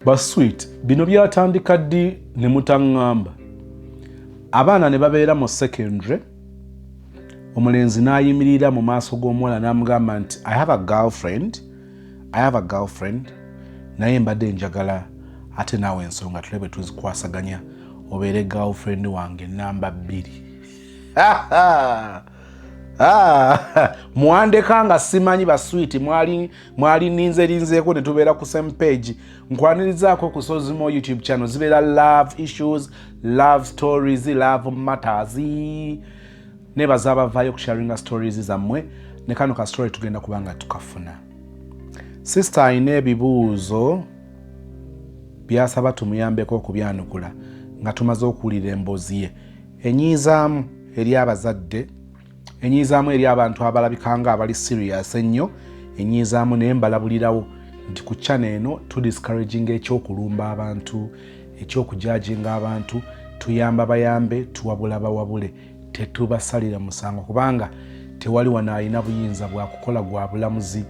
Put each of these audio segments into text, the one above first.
But sweet, bino byatandika ddi ne mutaŋŋamba. Abaana ne babeera mu secondary, omulenzi n'ayimirira mu maaso g'omuwala n'amugamba nti I have a girlfriend, naye mbadde njagala ate naawe ensonga tulebe tuzikwasaganya obeere girlfriend wange namba 2. Muwandeka nga simanyi ba sweet mwali ninzeeko ne tubeera ku same page. Nkwanirizaako ku Sozimo YouTube channel zibeera love issues, love stories, love matters. Nebaza abavaayo kusharinga stories zammwe ne kano ka story tugenda kubanga tukafuna. Sister ayina ebibuuzo byasaba tumuyambeko okubyanukula nga tumaze okuwulira emboozi ye. Enyiizaamu eri abazadde, enyiizaamu eri abantu abalabika nga abali serious ennyo, enyiizaamu naye mbalabulirawo nti ku channel eno tudiscouraging ekyokulumba abantu, ekyokujajinga abantu, tuyamba bayambe, tuwabula bawabule, tetubasalira musango kubanga tewali wana alina buyinza bwa kukola gwa bulamuzi.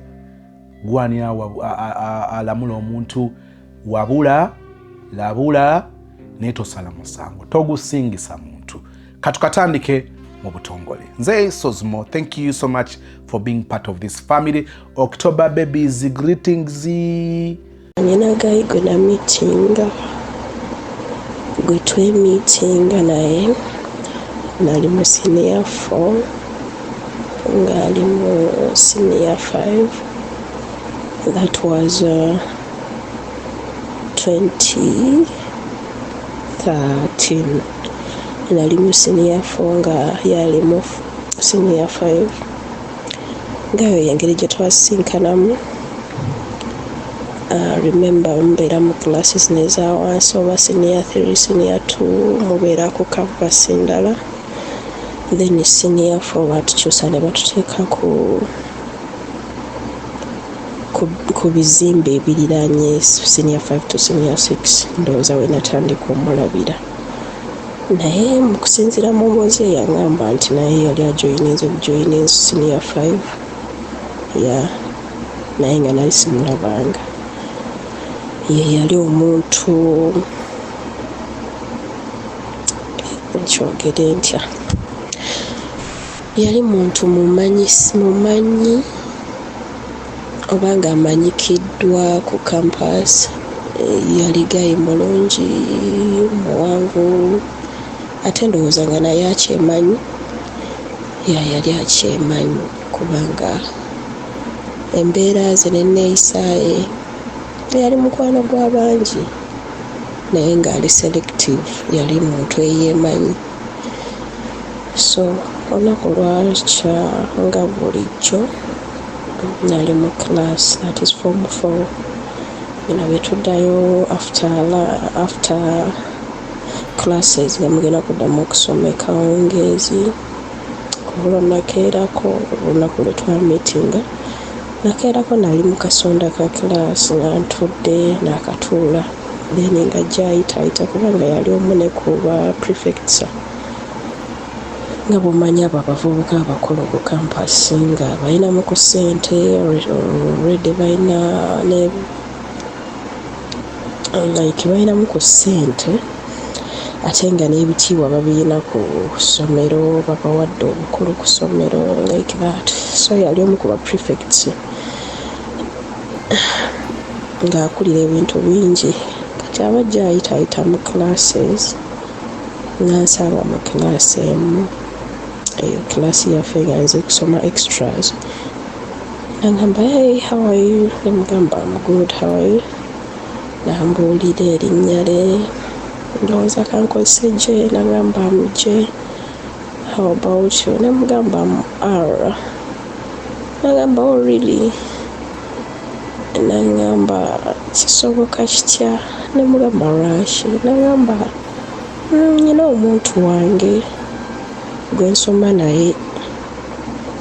Gwani alamula omuntu wabula labula netosala musango togusingisa muntu. Katukatandike mu butongole. Nze Sozimo, thank you so much for being part of this family. October babies, greetings. Nina guy gonna meeting gwetwe meeting naye nali mu senior 4 ngali mu senior 5. That was 2013. Nali mu senior 4 nga yali mu senior 5. Ngayo yengeri gye twasinkanamu. Remember mbeera mu classes neza wansi oba senior 3, senior 2 mubeera ku campus endala. Then senior 4 batukyusa ne batuteeka ku bizimbe ebiriraanye senior 5 to senior 6. Ndowooza we natandika omulabira. Naye mu kusinziira mu mboozi ye yaŋŋamba nti naye yali ajoyininze senior 5. Naye nga nali simulabanga. Ye yali omuntu nkyogere ntya. Yali muntu mumanyi obanga amanyikiddwa ku campus. Yali gayi mulungi muwanvu ate ndowooza nga naye akyemanyi. Yali akyemanyi kubanga embeera ze n'enneeyisa ye yali mukwano gw'abangi naye ng'ali selective, yali muntu eyeemanyi. So olunaku lwakya nga bulijjo nali mu class, that is form 4. Nga betuddayo after classes nga mugenda kuddamu okusoma ekawungeezi. Olwo nakeerako olunaku lwe twamitinga, nakeerako nali mu kasonda ka class nga ntudde n'akatuula. Then nga ajja ayitaayita kubanga yali omu ne ku ba prefects. Nga bw'omanyi abo abavubuka abakulu ku campus nga balinamu ku ssente already balina ne balinamu ku ssente ate nga n'ebitiibwa babirina ku ssomero, babawadde obukulu ku ssomero like that. So yali omu ku ba prefects ng'akulira ebintu bingi. Kati abajja ayitaayita mu classes n'ansanga mu class emu, eyo class yaffe nga nze kusoma extras. N'agamba, hey, how are you? Nemugamba, I'm good, how are you? N'ambuulira erinnya lye, ndowooza kankozese J. N'agamba, I'm J. How about you? Nemugamba, I'm R. N'agamba, oh really? N'agamba, kisoboka kitya? Nemugamba, Rashi. N'agamba, nyina omuntu wange gwe nsoma naye,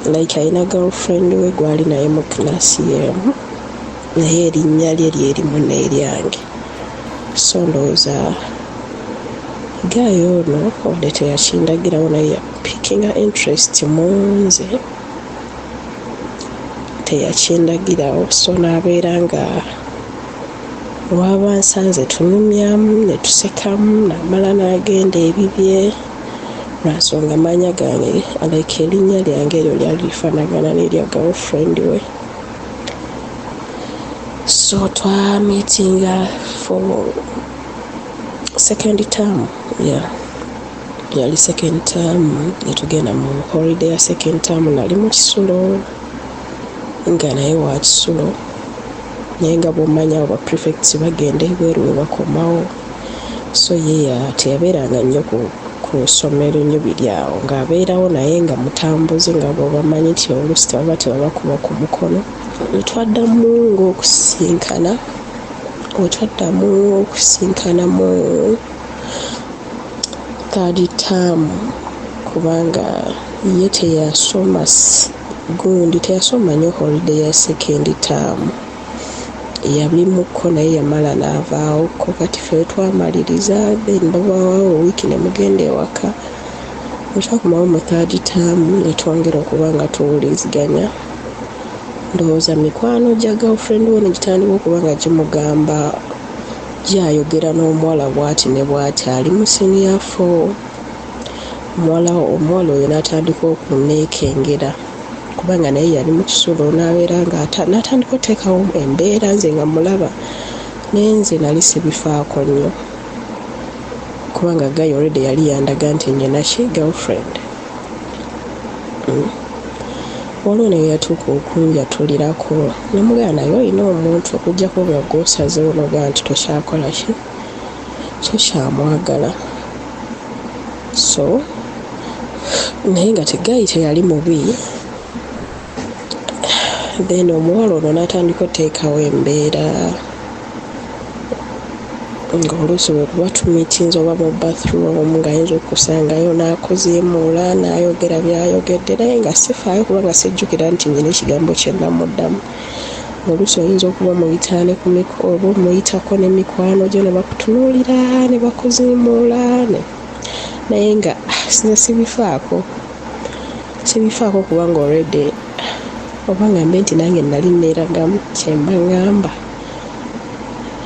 like alina girlfriend we gwali naye mu class yemu, naye erinnya lye lyerimu n'eryange. So ndowooza gayo ono wadde teyakindagirawo naye pickinga interest mu nze, teyakindagirawo. So n'abeera nga waba nsanze tunumyamu ne tusekamu n'amala n'agenda ebibye lwansonga maanya gange aleka erinnya lyange eryo lyali lifaanagana n'erya girlfriend we. So twamitinga for second term, yali second term netugenda mu holiday ya second term. Nali mu Kisulo nga naye wa Kisulo naye nga bw'omanya aba prefects bagenda ebweru we bakomawo, so ye teyabeeranga nnyo ku ssomero nnyo biri awo, ng'abeerawo naye nga mutambuzi nga bw'obamanyi nti oluusi tebabakuba ku mukono. Wetwaddamu okusinkana mu third term kubanga ye teyasoma nnyo holiday ya second term, yabimuko naye yamala n'avaawo. Kati ffe twamaliriza then babaawo wiiki ne mugenda ewaka. Wetwakomawo mu third term netwongera okuba nga tuwuliziganya. Ndowooza mikwano gya girlfriend we negitandika okuba nga gimugamba gyayogera n'omuwala bw'ati ne bw'ati, ali mu senior 4. Omuwala oyo n'atandika okuneekengera kubanga naye yali mu Kisulo n'abeera nga n'atandika oteekawo embeera nze nga mulaba, naye nze nali sibifaako nnyo kubanga guy already yali yandaga nti nnyina girlfriend. Waliwo naye yatuuka okunjatulirako namugamba naye olina omuntu okuggyako bwe gw'osazeewo nogaa nti tokyakola ki, tokyamwagala. So naye nga tegayi teyali mubi. Then omuwala ono n'atandika oteekawo embeera ng'oluusi bwe kuba tumiitinze oba mu bathroom ng'ayinza okusangayo n'akuziimuula n'ayogera by'ayogedde naye nga sifaayo kubanga sijjukira nti nnyina ekigambo kye nnamuddamu. Oluusi oyinza okuba oba omuyitako n'emikwano gyo ne bakutunuulira ne bakuziimuula naye nga sibifaako kubanga already oba ngambe nti nange nali neeragamu kyemba ngamba.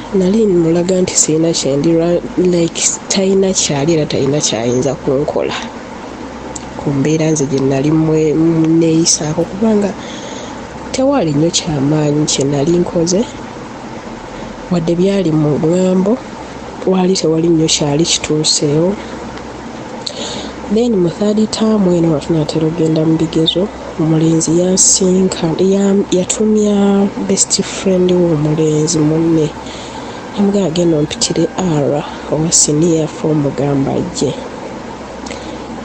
Nali mulaga nti sirina kyendi like talina kyali era talina kyayinza kunkola ku mbeera nze gye nali neeyisaako kubanga tewaali nnyo kyamaanyi kye nali nkoze wadde byali mu ŋŋambo, waali tewali nnyo kyali kituuseewo. Then mu third term eno watunatera ogenda mu bigezo, omulenzi yatumya best friend w'omulenzi munne namugamba agenda ompitire R owa senior 4 mugamba ajje.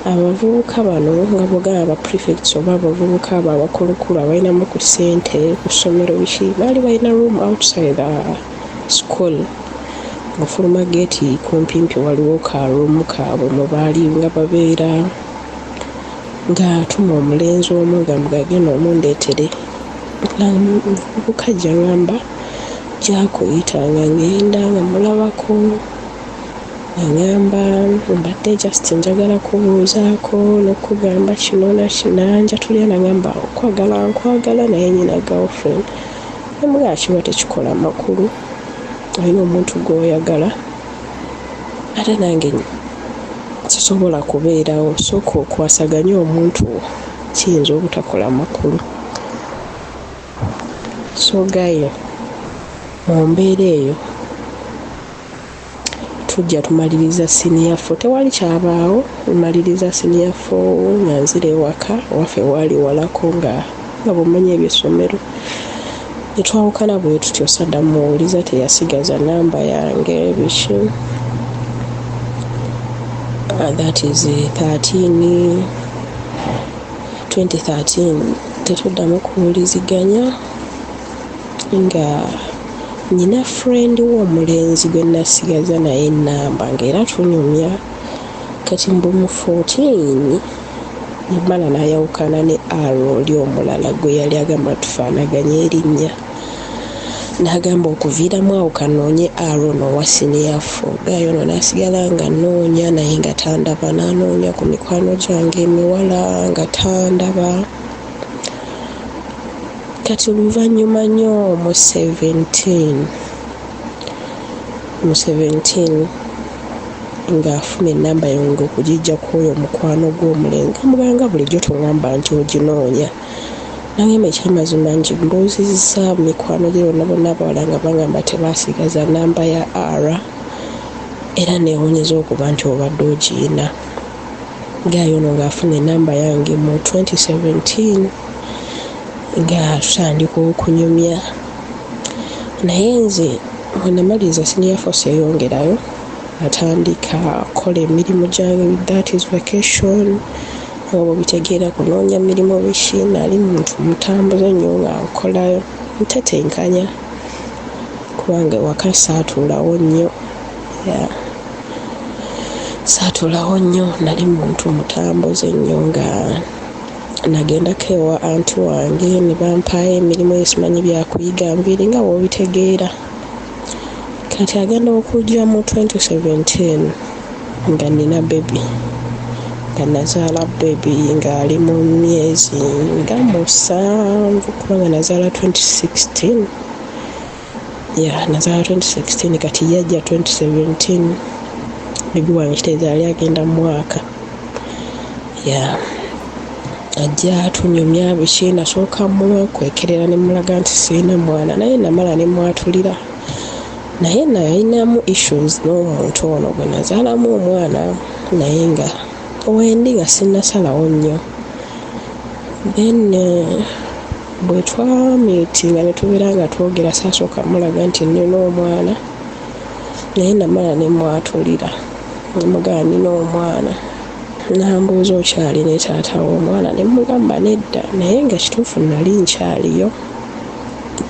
Abavubuka bano nga bwogaba aba prefects oba abavubuka abo abakulukulu abalinamu ku ssente ku ssomero biki baali balina room outside the school. Ng'ofuluma geeti kumpimpi waliwo ka room kaabwe mwe baali nga babeera, ng'atuma omulenzi omu nga mugagenda omundeetere. Muvubuka gy'aŋŋamba gy'akuyita nga ngenda nga mulabako aŋŋamba mbadde just njagala kubuuzaako n'okugamba kino nakinanja tulya naŋŋamba nkwagala naye nyina girlfriend. Namugamba kiba tekikola makulu, olina omuntu gw'oyagala ate nange sisobola kubeerawo, sooka okwasaganya omuntu kiyinza obutakola makulu. So gayo mu mbeera eyo tujja tumaliriza senior 4, tewali kyabaawo, tumaliriza senior 4 nga nzira ewaka waffe waali walako nga bw'omanya eby'essomero. Ne twawukana bwe tutyo sadda muwuliza teyasigaza namba yange biki. That is 2013 tetuddamu kuwuliziganya nga nyina friend w'omulenzi gwe nasigaza naye namba ng'era tunyumya. Kati mbu mu 14 yamala n'ayawukana ne oli omulala gwe yali agamba tufaanaganya erinnya, n'agamba okuviiramu awo kanoonye ono wa senior 4. Gayo ono n'asigala nga nnoonya naye nga tandaba, n'anoonya ku mikwano gyange emiwala nga tandaba. Kati oluvannyuma nnyo mu 17 mu 17 ng'afuna ennamba yange okugijja kw'oyo omukwano gw'omulenzi. Muganga bulijjo tongamba nti oginoonya. Nangamba ekyamazima ngibuuzizza mikwano gye bonna abawala nga bangamba tebaasigaza nnamba ya R era neewunyeza okuba nti obadde ogiyina. Gaayo ono ng'afuna ennamba yange mu 2017 nga tutandika okunyumya. Naye nze bwe namaliriza senior force yayongerayo atandika kola emirimu gyange, that is vacation. Obo bitegeera kunoonya mirimu biki, nali muntu mutambuze nnyo nga nkolayo ntetenkanya kubanga ewaka saatuulawo nnyo. Saatuulawo nnyo, nali muntu mutambuze nnyo nga nagendako ewa anti wange ne bampaayo emirimu esimanyi byakuyiga mbiri nga bw'obitegeera. Kati agenda okujja mu 2017 nga nina bebi, nga nazaala bebi ng'ali mu myezi nga 7 kubanga nazaala 2016. Nazaala 2016 kati yajja 2017. Bebi wange kitegeeza yali agenda mu mwaka. Ajja tunyumya biki, nasooka kwekerera ne mulaga nti sirina mwana, naye namala ne mwatulira. Naye nayinamu issues n'omuntu ono gwe nazaalamu omwana, naye nga wendi nga sinnasalawo nnyo. Then bwe twamiitinga ne tubeera nga twogera, saasooka mulaga nti nnina omwana, naye namala ne mwatulira. Nemugamba nnina omwana. Nambuuza okyali ne taata w'omwana, ne mugamba nedda, naye nga kituufu nali nkyaliyo.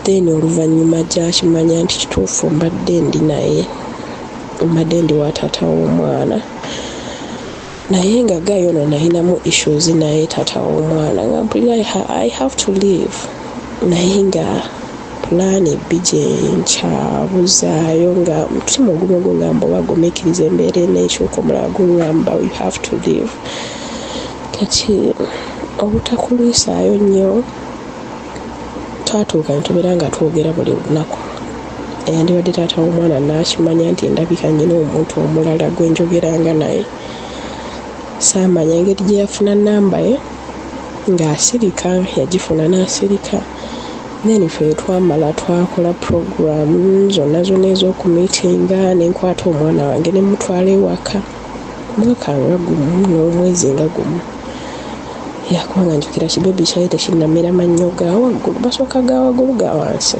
Then oluvannyuma gy'akimanya nti kituufu mbadde ndi naye, mbadde ndi wa taata w'omwana. Naye nga Gayo ono nalinamu issues naye taata w'omwana nga mpulira I have to leave. Naye nga pulaani ebbi gye nkyabuzaayo nga mutima ogumu gungamba oba gumiikiriza embeera eneekyuka, omulala gungamba you have to leave. Kati obutakulwisaayo nnyo twatuuka ne tubeera nga twogera buli lunaku. Eyandibadde taata w'omwana n'akimanya nti ndabika nnyina omuntu omulala gwe njogeranga naye. Saamanya engeri gye yafuna nnamba ye ng'asirika, yagifuna n'asirika. Then ffe twamala twakola program zonna ez'okumiitinga, ne nkwata omwana wange ne mutwala ewaka mwaka nga gumu n'omwezi nga gumu. Kubanga njukira kibebi kyali tekinnamera mannyo ga waggulu, basooka ga waggulu ga wansi.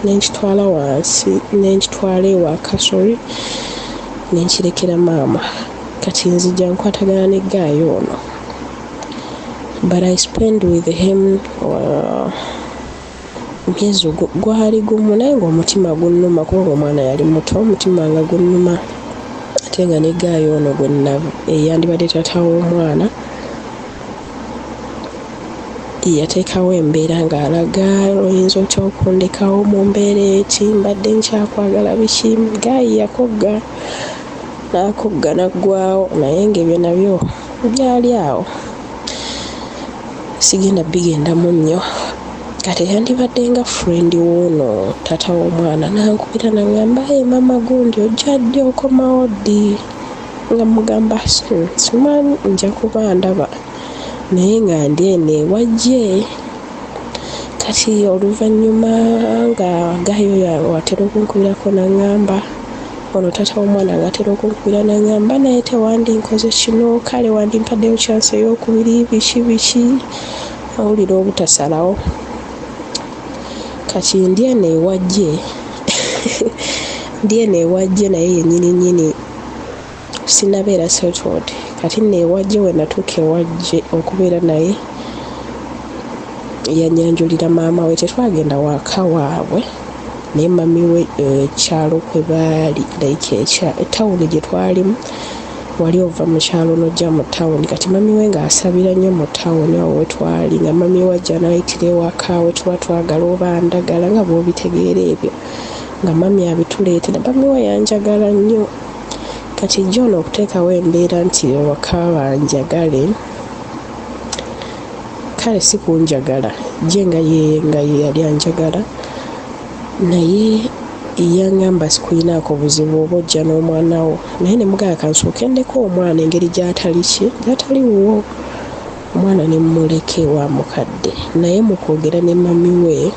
Ne nkitwala wansi, ne nkitwala ewaka, ne nkirekera maama. Kati nzija nkwatagana ne Gaayo ono. But I spend with him mwezi gwali gumu, naye ng'omutima gunnuma kubanga omwana yali muto, omutima nga gunnuma. Ate nga ne Gaayo ono gwe eyandibadde taata w'omwana yateekawo embeera ng'alaga oyinza otya okundekawo mu mbeera eti, mbadde nkyakwagala biki. Gaayi yakogga n'akogga naggwawo, naye ng'ebyo nabyo byali awo, sigenda bigendamu nnyo. Kati yandibadde nga friend w'ono taata w'omwana, nankubira nagamba mama gundi ojja ddi okomawo ddi? Nga mugamba simanyi, nja kuba ndaba, naye nga ndi eno ewajje. Kati oluvannyuma nga Gaayo watera okunkubirako naŋŋamba, ono taata w'omwana ng'atera okunkubira naŋŋamba naye tewandinkoze kino, kale wandimpaddeyo chance ey'okubiri, biki awulira obutasalawo. Kati ndi eno ewajje naye yennyini sinnabeera settled. Kati nno ewajje we natuuka ewajje okubeera naye yanyanjulira maama we, tetwagenda waka waabwe naye mami we ekyalo kwe baali, like etawuni gye twalimu, wali ova mu kyalo n'ojja mu tawuni. Kati mami we ng'asabira nnyo mu tawuni awo we twali, nga mami we ajja n'ayitira ewaka we tuba twagala oba ndagala nga bw'obitegeera ebyo, nga mami abituleetera. Mami we yanjagala nnyo. Kati John okuteekawo embeera nti ewaka banjagale, kale si kunjagala, ye nga ye yali anjagala, naye yangamba sikuyinaako buzibu oba ojja n'omwana wo naye ne mugamba kansooke ndeko omwana engeri gy'atali wuwo. Omwana ne mmuleka ewa mukadde naye mu kwogera ne mami we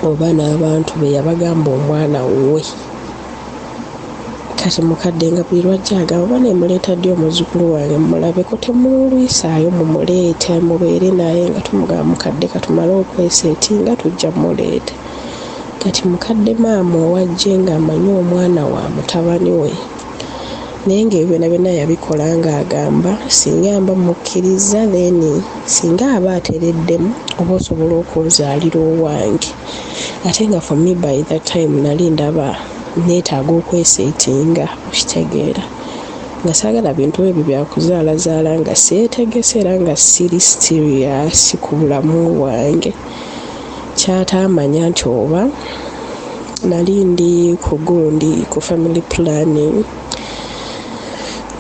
oba n'abantu be yabagamba omwana we. Kati mukadde nga buli lwajja agamba oba ne muleeta ddi omuzzukulu wange mumulabeko temulwisaayo mumuleete mubeere naye nga tumugamba mukadde katumale okweseetinga tujja muleete. Kati mukadde maama owajje ng'amanyi omwana wa mutabani we naye ng'ebyo byonna yabikola ng'agamba singa mba mukkiriza then singa aba atereddemu oba osobola okunzaalira owange. Ate nga for me by that time nali ndaba neetaaga okweseetinga okitegeera nga saagala bintu ebyo byakuzaalazaala nga seetegese era nga siri serious ku bulamu bwange. Kyataamanya nti oba nali ndi ku gundi ku family planning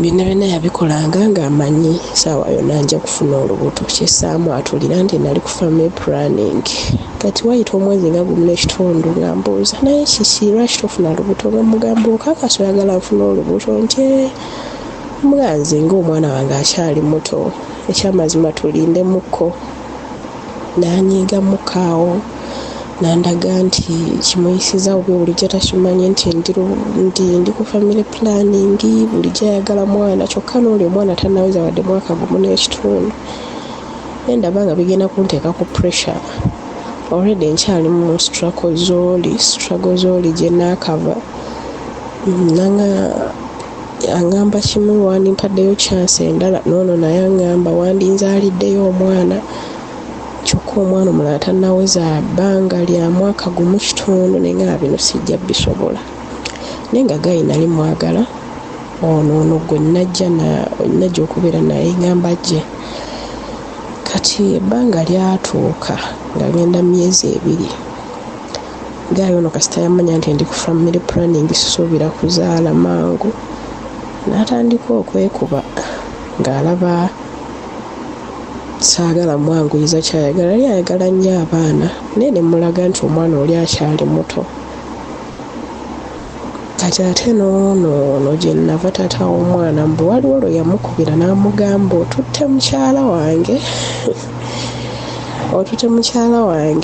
byonna yabikolanga ng'amanyi saawa yonna nja kufuna olubuto kyessaamu atulira nti nali ku family planning. Kati wayita omwezi nga gumu n'ekitundu nga mbuuza naye kiki lwaki tofuna lubuto nga mugamba okakasa oyagala nfuna olubuto nti muganze ng'omwana wange akyali muto ekyamazima tulindemukko. Nanyiiga mukaawo nandaga nti kimuyisiza oba bulijjo takimanye nti ndi ku family planning bulijjo ayagala mwana kyokka n'oli omwana tannaweza wadde mwaka gumu n'ekitundu. Naye ndaba nga bigenda kunteeka ku pressure already nkyali mu struggle z'oli gye naakava. Angamba kimu wandimpaddeyo chance endala noono naye angamba wandinzaaliddeyo omwana kyokka omwana omulala tannaweza bbanga lya mwaka gumu kitundu naye nga bino sijja bisobola. Naye nga gayi nali mwagala ono gwe najja okubeera naye ngamba gye. Kati ebbanga lyatuuka nga ngenda myezi 2. Gayi ono kasita yamanya nti ndi ku family planning suubira kuzaala mangu n'atandika okwekuba ng'alaba saagala mwanguyiza kyayagala. Yali ayagala nnyo abaana naye ne mulaga nti omwana oli akyali muto. Kati ate noono gye nnava taata w'omwana mbu waliwo lwe yamukubira n'amugamba otutte mukyala wange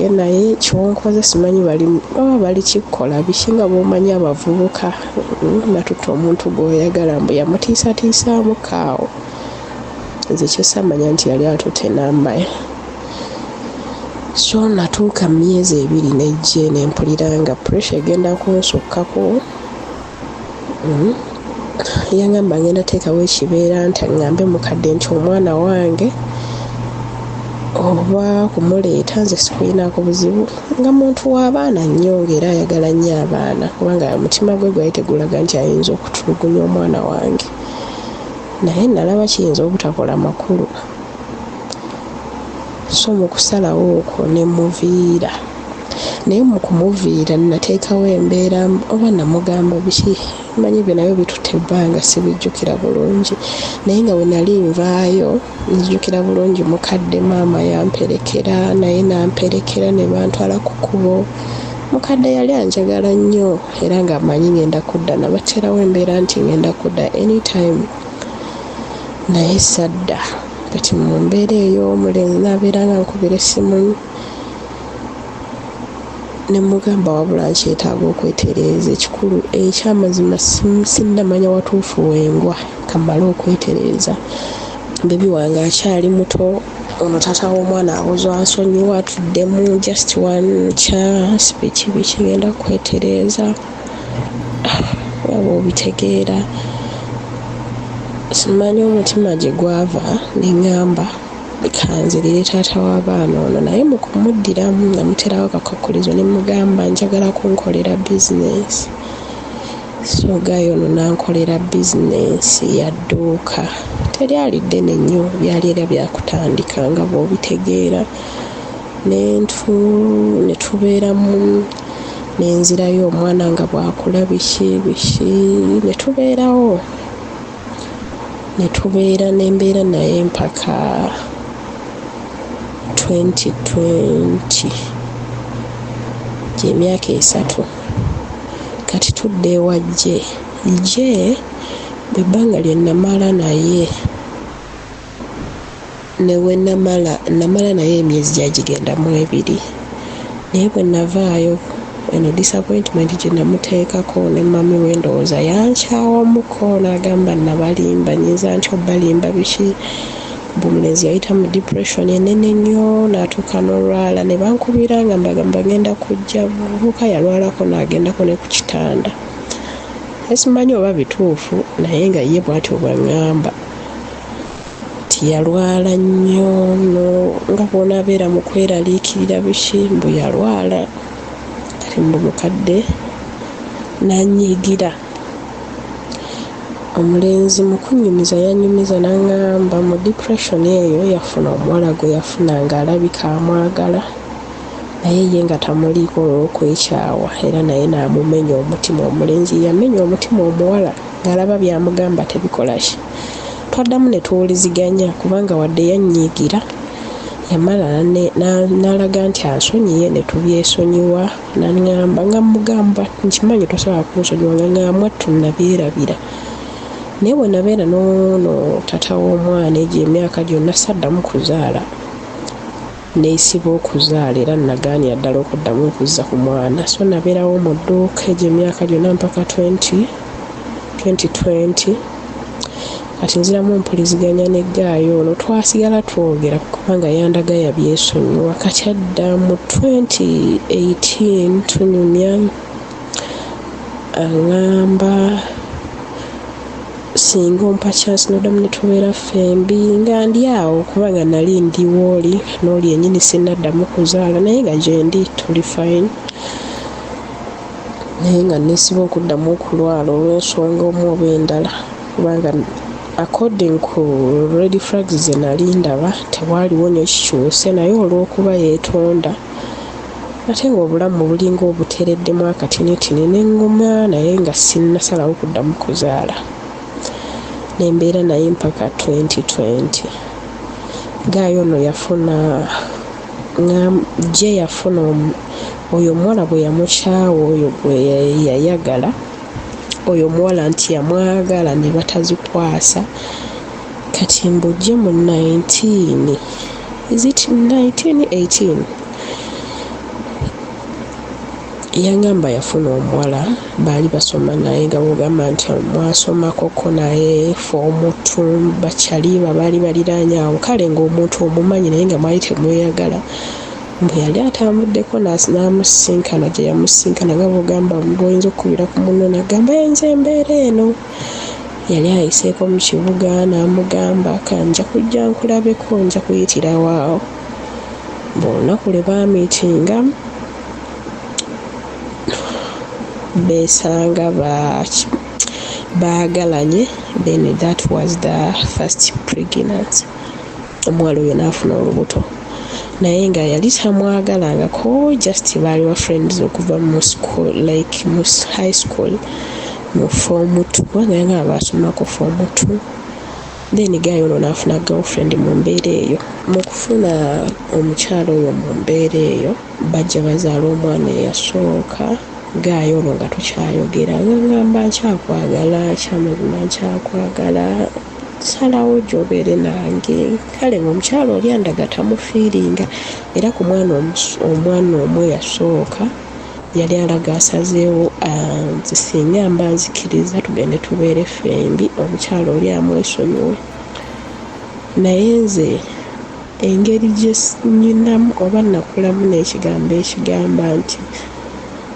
naye kyonkoze simanyi bali kikkola bikinga bw'omanyi abavubuka natutte omuntu gw'oyagala mbu yamutiisatiisaamu kaawo. Nze kyesamanya nti yali atutte n'ammaye. So natuuka myezi 2 nejje nempulira nga pressure egenda kunsukkako. Yangamba ngenda teekawo ekibeera nti ngambe mukadde nti omwana wange oba kumuleeta nze sikuyinaako buzibu nga muntu w'abaana nnyo ng'era ayagala nnyo abaana kubanga omutima gwe gwali tegulaga nti ayinza okutulugunya omwana wange. Naye nalaba kiyinza obutakola makulu. So mu kusalawo okwo ne muviira. Naye mu kumuviira nateekawo embeera oba namugamba biki manyi bye nabyo bitutte ebbanga sibijjukira bulungi. Naye nga we nali nvaayo nzijjukira bulungi mukadde maama yamperekera naye namperekera ne bantwala ku kkubo. Mukadde yali anjagala nnyo era ng'amanyi ngenda kudda nabateerawo embeera nti ngenda kudda anytime. Naye sadda kati mu mbeera ey'omulenzi nabeera nga nkubira essimu ne mugamba wabula nkyetaaga okwetereeza ekikulu ekyamazima sinnamanya watuufu wengwa kamale okwetereeza. Bebi wange akyali muto ono taata w'omwana awozwa nsonyiwa atuddemu just one chance biki ngenda kwetereeza waba obitegeera. Simanyi omutima gye gwava ne ŋŋamba kanzirire taata w'abaana ono naye mu kumuddiramu namuterawo akakakulizo ne mugamba njagala kunkolera bizinesi. So gayo ono nankolera bizinesi ya dduuka teryali ddene nnyo byali era byakutandika nga bw'obitegeera. Ne tubeeramu nenzirayo omwana nga bwakula biki ne tubeerawo ne tubeera n'embeera naye mpaka 2020 gy'emyaka 3 kati tudde ewa Gye. Gye bwe bbanga lye namala naye newe namala naye emyezi gyagigendamu 2 naye bwe navaayo eno disappointment gye namuteekako ne mami we ndowooza yankyawamuko n'agamba nabalimba nyinza nti obalimba biki. Omulenzi yayita mu depression enene nnyo n'atuuka n'olwala ne bankubira nga mbagamba ngenda kujja. Buvubuka yalwalako n'agendako ne ku kitanda. Simanyi oba bituufu naye nga ye bw'atyo bw'aŋŋamba nti yalwala nnyo nga bw'onaabeera mu kweraliikirira biki mbu yalwala. Kati mbu mukadde n'annyiigira. Omulenzi mu kunnyumiza yannyumiza n'aŋŋamba mu depression eyo yafuna omuwala gwe yafuna ng'alabika amwagala naye ye nga tamuliiko olw'okwekyawa era naye n'amumenya omutima. Omulenzi yamenya omutima omuwala ng'alaba byamugamba tebikola ki. Twaddamu ne tuwuliziganya kubanga wadde yannyiigira yamala n'alaga nti ansonyiye ne tubyesonyiwa. N'aŋŋamba nga mugamba nkimanyi tosobola kunsonyiwa nga ŋŋamwattu nabyerabira. Naye bwe nabeera n'ono tata w'omwana egyo emyaka gyonna saddamu kuzaala neesiba okuzaala era nagaanira ddala okuddamu okuzza ku mwana. So nabeerawo mu dduuka egyo emyaka gyonna mpaka 2020. Kati nziramu mpuliziganya ne Gaayo ono twasigala twogera kubanga yandaga yabyesonyiwa. Kati adda mu 2018 tunyumya aŋŋamba singa ompa chance n'oddamu ne tubeera ffembi nga ndi awo kubanga nali ndi wooli n'oli yennyini sinnaddamu kuzaala naye nga gye ndi tuli fine. Naye nga neesiba okuddamu okulwala olw'ensonga omu oba endala kubanga according ku red flags ze nali ndaba tewaaliwo ne kikyuse naye olw'okuba yeetonda ate ng'obulamu bulinga obutereddemu akatinitini n'eŋŋuma naye nga sinnasalawo kuddamu kuzaala. Nembeera naye mpaka 2020. Gaayo ono yafuna Gye yafuna oyo omuwala bwe yamukyawa oyo gwe yayagala oyo omuwala nti yamwagala ne batazikwasa. Kati mbu Gye mu 1918 yangamba yafuna omuwala baali basoma naye nga bw'ogamba nti mwasomakoko naye foomu 2 bakyaliba baali baliraanye awo. Kale ng'omuntu omumanyi naye nga mwali temweyagala mbu yali atambuddeko n'amusinkana gye yamusinkana nga bw'ogamba bw'oyinza okukubira ku munno n'agamba nze embeera eno. Yali ayiseeko mu kibuga n'amugamba kanja kujja nkulabeko nja kuyitira waawo. Bw'olunaku lwe baamiitinga beesanga baagalanye. Then that was the first pregnancy. Omuwala oyo n'afuna olubuto naye nga yali tamwagalangako just baali ba friends okuva mu school like mu high school mu form 2 kubanga nga basomako form 2. Then Gaayo ono n'afuna girlfriend mu mbeera eyo. Mu kufuna omukyalo oyo mu mbeera eyo bajja bazaala omwana eyasooka. Gaayo ono nga tukyayogera ngamba nkyakwagala kyamazima nkyakwagala salawo gy'obeere nange. Kale ng'omukyalo oli andaga tamufiiringa era ku omwana omu eyasooka yali alaga asazeewo singa mba nzikiriza tugende tubeere ffembi omukyalo oli amwesonyiwe. Naye nze engeri gye nnyinamu oba nakulamu n'ekigambo ekigamba nti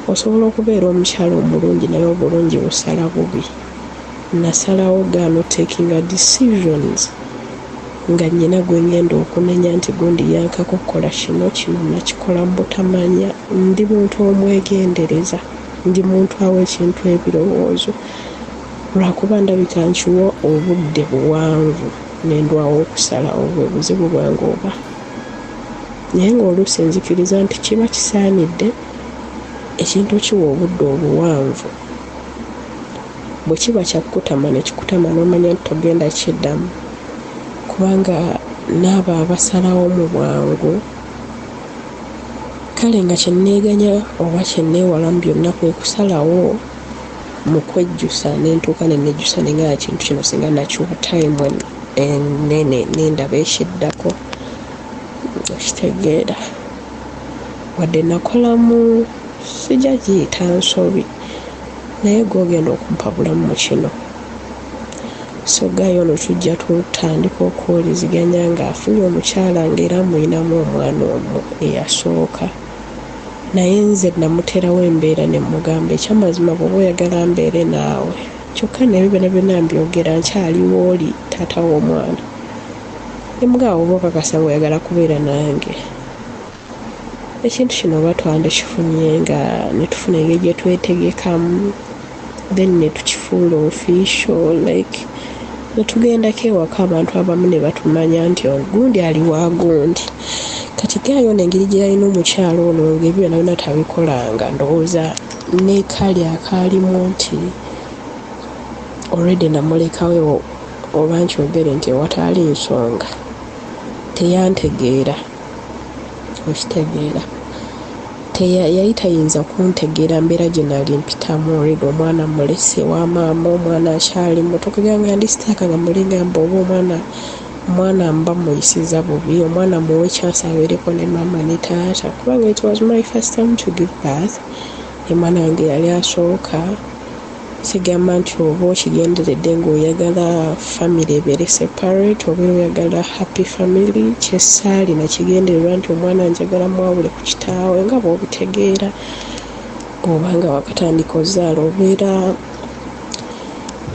osobola okubeera omukyalo omulungi naye obulungi busala bubi. Nasalawo gaano taking decisions nga nnyina gwe ngenda okunenya nti gundi yankako kukola kino nakikola mu butamanya. Ndi muntu omwegendereza, ndi muntu awa ekintu ebirowoozo lwakuba ndabika nkiwa obudde buwanvu nendwawo okusalawo bwe buzibu bwange oba. Naye ng'oluusi nzikiriza nti kiba kisaanidde ekintu kiwa obudde obuwanvu. Bwe kiba kyakutama ne kikutama n'omanya nti togenda kiddamu kubanga n'abo abasalawo mu bwangu. Kale nga kyenneeganya oba kyenneewalamu byonna kwe kusalawo mu kwejjusa nentuuka nenejjusa nenga kintu kino singa nakiwa time enene nendaba ekiddako okitegeera wadde nakolamu sijja giyita nsobi naye gwogenda okumpa bulamu mu kino so gaayo ono tujja tutandika okuwuliziganya ng'afunye omukyala ng'era muyinamu omwana omu eyasooka naye nze namuterawo embeera ne mugamba ekyamazima bw'oba oyagala mbeere naawe kyokka nebyo byonna byonna mbyogera nkyaliwo oli taata w'omwana ne mugabo oba okakasa ng'oyagala kubeera nange ekintu kino oba twandikifunye nga netufuna engeri gye twetegekamu then netukifuula official like netugendako ewaka abantu abamu ne batumanya nti ogundi ali wa gundi kati gaayo n'engeri gye yalina omukyalo ono ng'ebyo byonna byonna tabikolanga ndowooza n'ekali akaalimu nti already namulekawo oba nkyogere nti ewataali nsonga teyantegeera okitegeera yali tayinza kuntegeera mbeera gye nali mpitamu already omwana mulese wa maama omwana akyali muto kugamba ndi sitaaka nga mulingamba oba omwana mba muyisiza bubi omwana muwe chance abeereko ne maama ne taata kubanga it was my first time to give birth omwana wange yali asooka sigamba nti oba okigenderedde ng'oyagala family ebeere separate oba oyagala happy family kyesaali nakigendererwa nti omwana njagala mwawule ku kitaawe nga bw'obitegeera obanga wakatandika ozaala obeera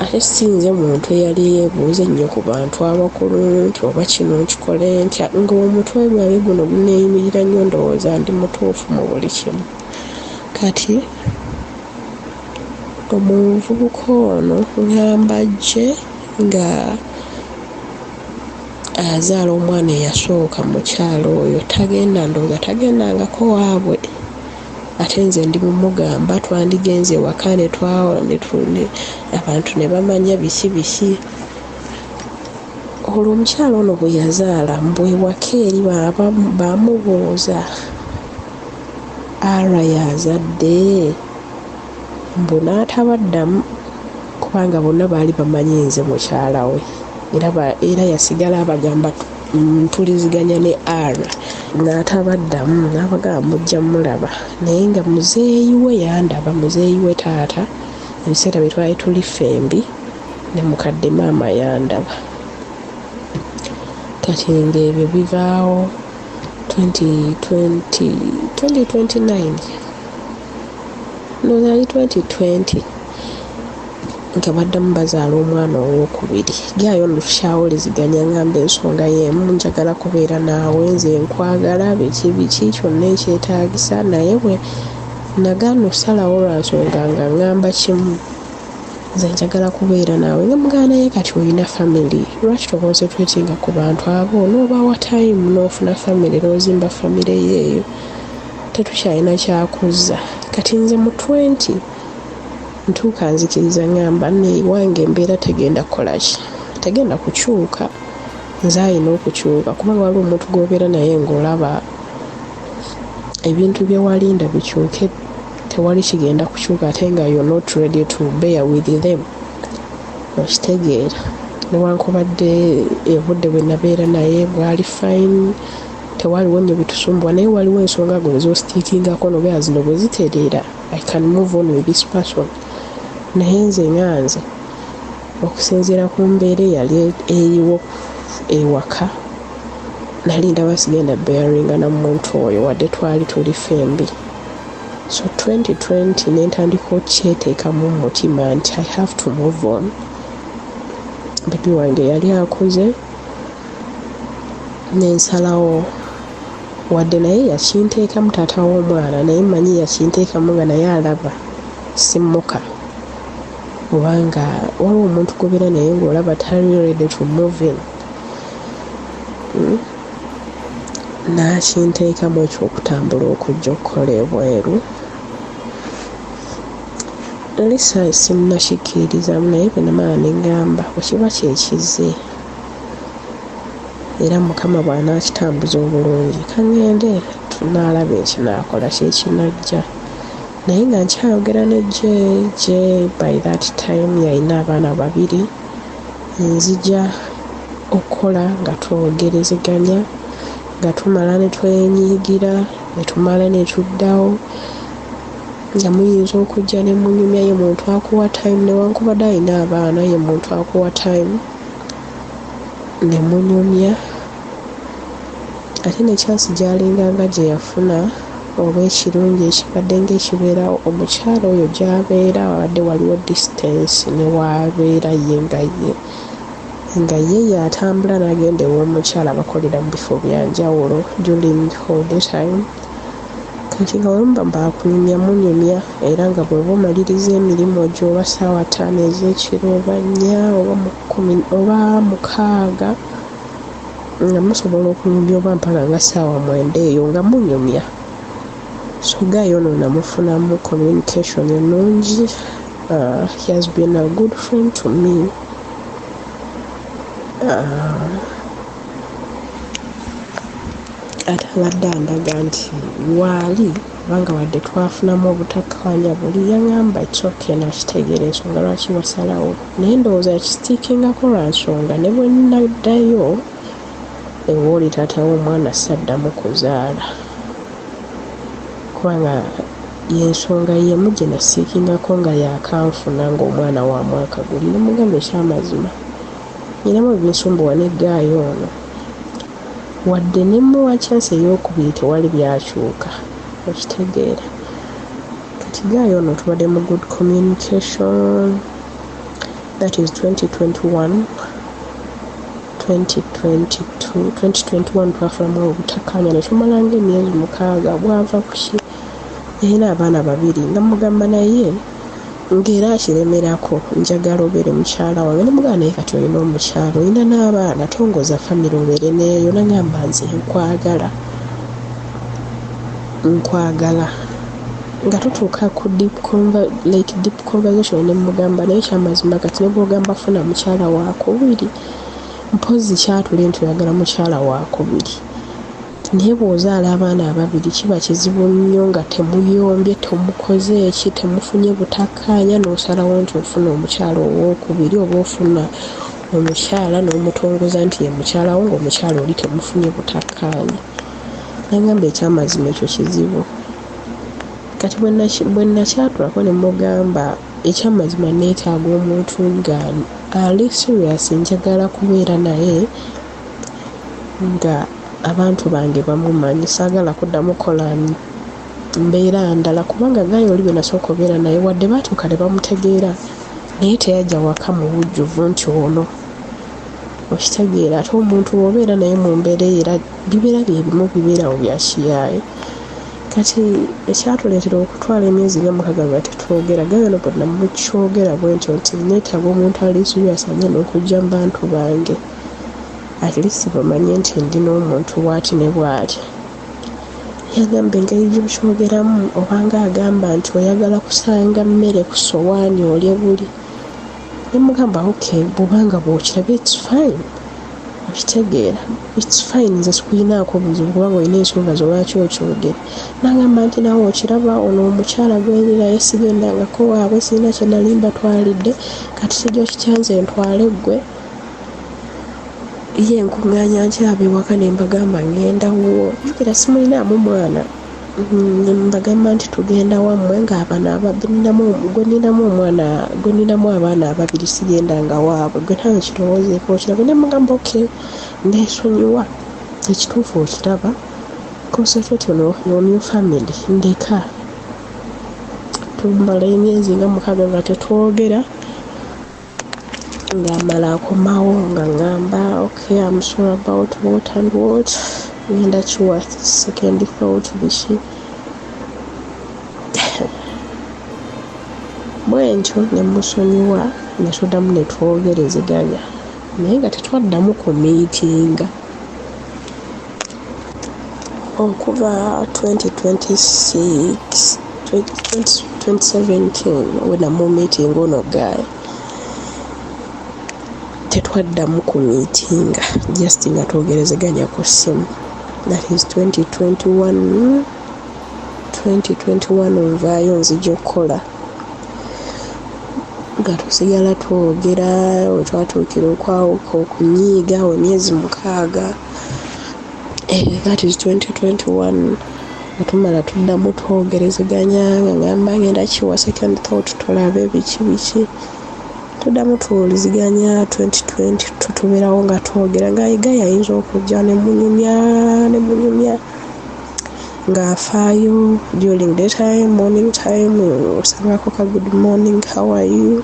ate sinze muntu eyali yeebuuza ennyo ku bantu abakulu nti oba kino nkikole ntya ng'omutwe gwange guno guneeyimirira nnyo ndowooza ndi mutuufu mu buli kimu kati omuvubuka ono ngamba gye nga azaala omwana eyasooka mukyalo oyo ndowooza tagendangako waabwe ate nze ndi mumugamba twandigenze ewaka abantu ne bamanya biki olwo omukyalo ono bwe yazaala mbwewaka eri bamubuuza ara yazadde mbu n'atabaddamu kubanga bonna baali bamanyi nze mukyala we era yasigala abagamba mpuliziganya ne ara n'atabaddamu n'abagamba mujja mulaba naye nga muzeeyi we yandaba muzeeyi we taata ebiseera bye twali tuli fembi ne mukadde maama yandaba kati ng'ebyo bivaawo 2029 nozali 2020 nga baddamu bazaala omwana owokubiri gaayo nutukyawuliziganya ngamba ensonga y'emu njagala kubeera naawe nze nkwagala biki kyonna ekyetaagisa naye bwe nagaana osalawo lwansonga nga ngamba kimu nze njagala kubeera naawe nga mugana naye kati olina family lwaki tokonsetwetinga ku bantu abo n'obawa time n'ofuna family n'ozimba family yeeyo tetukyalina kyakuzza kati nze mu 20 ntuuka nzikiriza ngamba wange embeera tegenda kukolaki tegenda kukyuka nze ayina okukyuka kubanga waliwo omuntu g'obeera naye ng'olaba ebintu bye walinda bikyuke tewali kigenda kukyuka ate nga you're not ready to bear with them okitegeera newankubadde obudde bwe nabeera naye bwali fine tewaliwo nnyo bitusumbwa naye waliwo ensonga gwe zositiikingako nobeera zino bwe zitereera I can move on with this person naye nze nganze okusinziira ku mbeera eyali eriwo ewaka nali ndaba sigenda bearinga na muntu oyo wadde twali tuli fembi so 2020 nentandika okyeteekamu mu mutima nti I have to move on bebi wange yali akuze nensalawo wadde naye yakinteekamu taata w'omwana naye manyi yakinteekamu nga naye alaba simmuka kubanga waliwo omuntu gobeera naye ng'olaba tali ready to move in n'akinteekamu ekyokutambula okujja okukola ebweru lisa simunakikkiririzamu naye bwe namala ne ngamba wekiba kyekize era mukama bw'anaakitambuza obulungi kangende tunaalaba ekinaakola kyekinajja naye nga nkyayogera ne je by that time yalina abaana 2 nzija okukola nga twogerezeganya nga tumala ne twenyigira ne tumala ne tuddawo nga muyinza okujja ne munyumya ye muntu akuwa time newankubadde alina abaana ye muntu akuwa time ne munyumya ate ne chansi gyalinganga gye yafuna oba ekirungi ekibadde ng'ekibeerawo omukyala oyo gy'abeera wabadde waliwo distance ne waabeera ye nga ye yatambula n'agenda ew'omukyala bakolera mu bifo byanjawulo during holiday time kati nga wemba baakunyumya munyumya era nga bw'oba omaliriza emirimu gyo oba ssaawa 5 ez'ekiro oba 4 oba 6 nga musobola okunyumya oba mpaka nga ssaawa 9 eyo nga munyumya so gayo ono namufunamu communication ennungi. He has been a good friend to me. Ate abadde andaga nti waali kubanga wadde twafunamu obutakkaanya buli yaŋŋamba ekyoke nakitegeera ensonga lwaki wasalawo naye ndowooza yakisitiikingako lwa nsonga ne bwe nnaddayo ewooli taata w'omwana saddamu kuzaala kubanga yensonga yemu gye nasiikingako nga yakanfuna ng'omwana wa mwaka guli nemugamba ekyamazima nyinamu ebinsumbuwa neggaayo ono wadde nemuwa chansi ey'okubiri tewali byakyuka okitegeera kati gaayo ono tubadde mu good communication. That is 2021 twafunamu obutakkaanya ne tumala ng'emyezi 6 bwava ku ki yalina abaana 2 namugamba naye ng'era akiremerako njagala obeere mukyala wange nemugamba naye kati olina omukyala olina n'abaana tongoza famire obeere neeyo nagamba nze nkwagala nga tutuuka ku deep conversation nemugamba naye kyamazima kati ne bw'ogamba funa mukyala waakubiri mpozi kyatule nti oyagala mukyala waakubiri naye bw'ozaala abaana 2 kiba kizibu nnyo nga temuyombye temukoze eki temufunye butakkaanya n'osalawo nti ofuna omukyala owookubiri oba ofuna omukyala n'omutongoza nti ye mukyalawo ng'omukyala oli temufunye butakkaanya nagamba ekyamazima ekyo kizibu kati bwe nakyatulako ne mugamba ekyamazima neetaaga omuntu nga ali serious njagala kubeera naye nga abantu bange bamumanyi saagala kuddamu kola mbeera ndala kubanga gaayo oli bwe nasooka obeera naye wadde baatuuka ne bamutegeera naye teyajja waka mu bujjuvu nti ono okitegeera ate omuntu bw'obeera naye mu mbeera era bibeera byebimu bibeerawo byakiyaaye kati ekyatuleetera okutwala emyezi nga 6 nga tetwogera gaayo no bwe namukyogera bwentyo nti neetaaga omuntu ali serious anye n'okujja mu bantu bange at least bamanye nti ndi n'omuntu bw'ati ne bw'ati yagamba engeri gy'okyogeramu obanga agamba nti oyagala kusanga mmere ku sowaani olye buli nemugamba okay bw'obanga bw'okirabye it's fine okitegeera it's fine nze sikuyinaako buzibu kubanga olina ensonga zolwaki okyogera nagamba nti nawe okiraba ono omukyala gweniraye sigendangako waabwe sirina kye nali mbatwalidde kati kijja okikyanze ntwale ggwe ye nkuŋŋaanya nkyaba ewaka ne mbagamba ng'endawo jjukira simulinaamu mwana ne mbagamba nti tugenda wammwe ng'abaana gwe ninamu abaana 2 sigendanga waabwe gwe ntawe kirowoozeeko okiraba ne mugamba okay ndeesonyiwa ekituufu okiraba concentrate on your family ndeka tumala emyezi nga 6 nga tetwogera ngamala akomawo nga ngamba okay I'm sorry about what and what ngenda kiwa second thought biki bwentyo ne musonyiwa ne tuddamu ne twogerezeganya naye nga tetwaddamu ku miitinga okuva 2017 wenamu miitinga ono gaayo tetwaddamu ku miitinga just nga twogerezeganya ku ssimu. That is 2021 2021 nvaayo nzija okukola nga tusigala twogera we twatuukira okwawuka okunyiiga emyezi 6. That is 2021. Tumala tuddamu twogerezeganya nga ngamba ngenda kiwa second thought tulabe biki tuddamu tuwuliziganya. 2020 tutubeerawo nga twogera nga Igaya ayinza okujja ne munyumya ng'afaayo during daytime, morning time osabako ka good morning, how are you,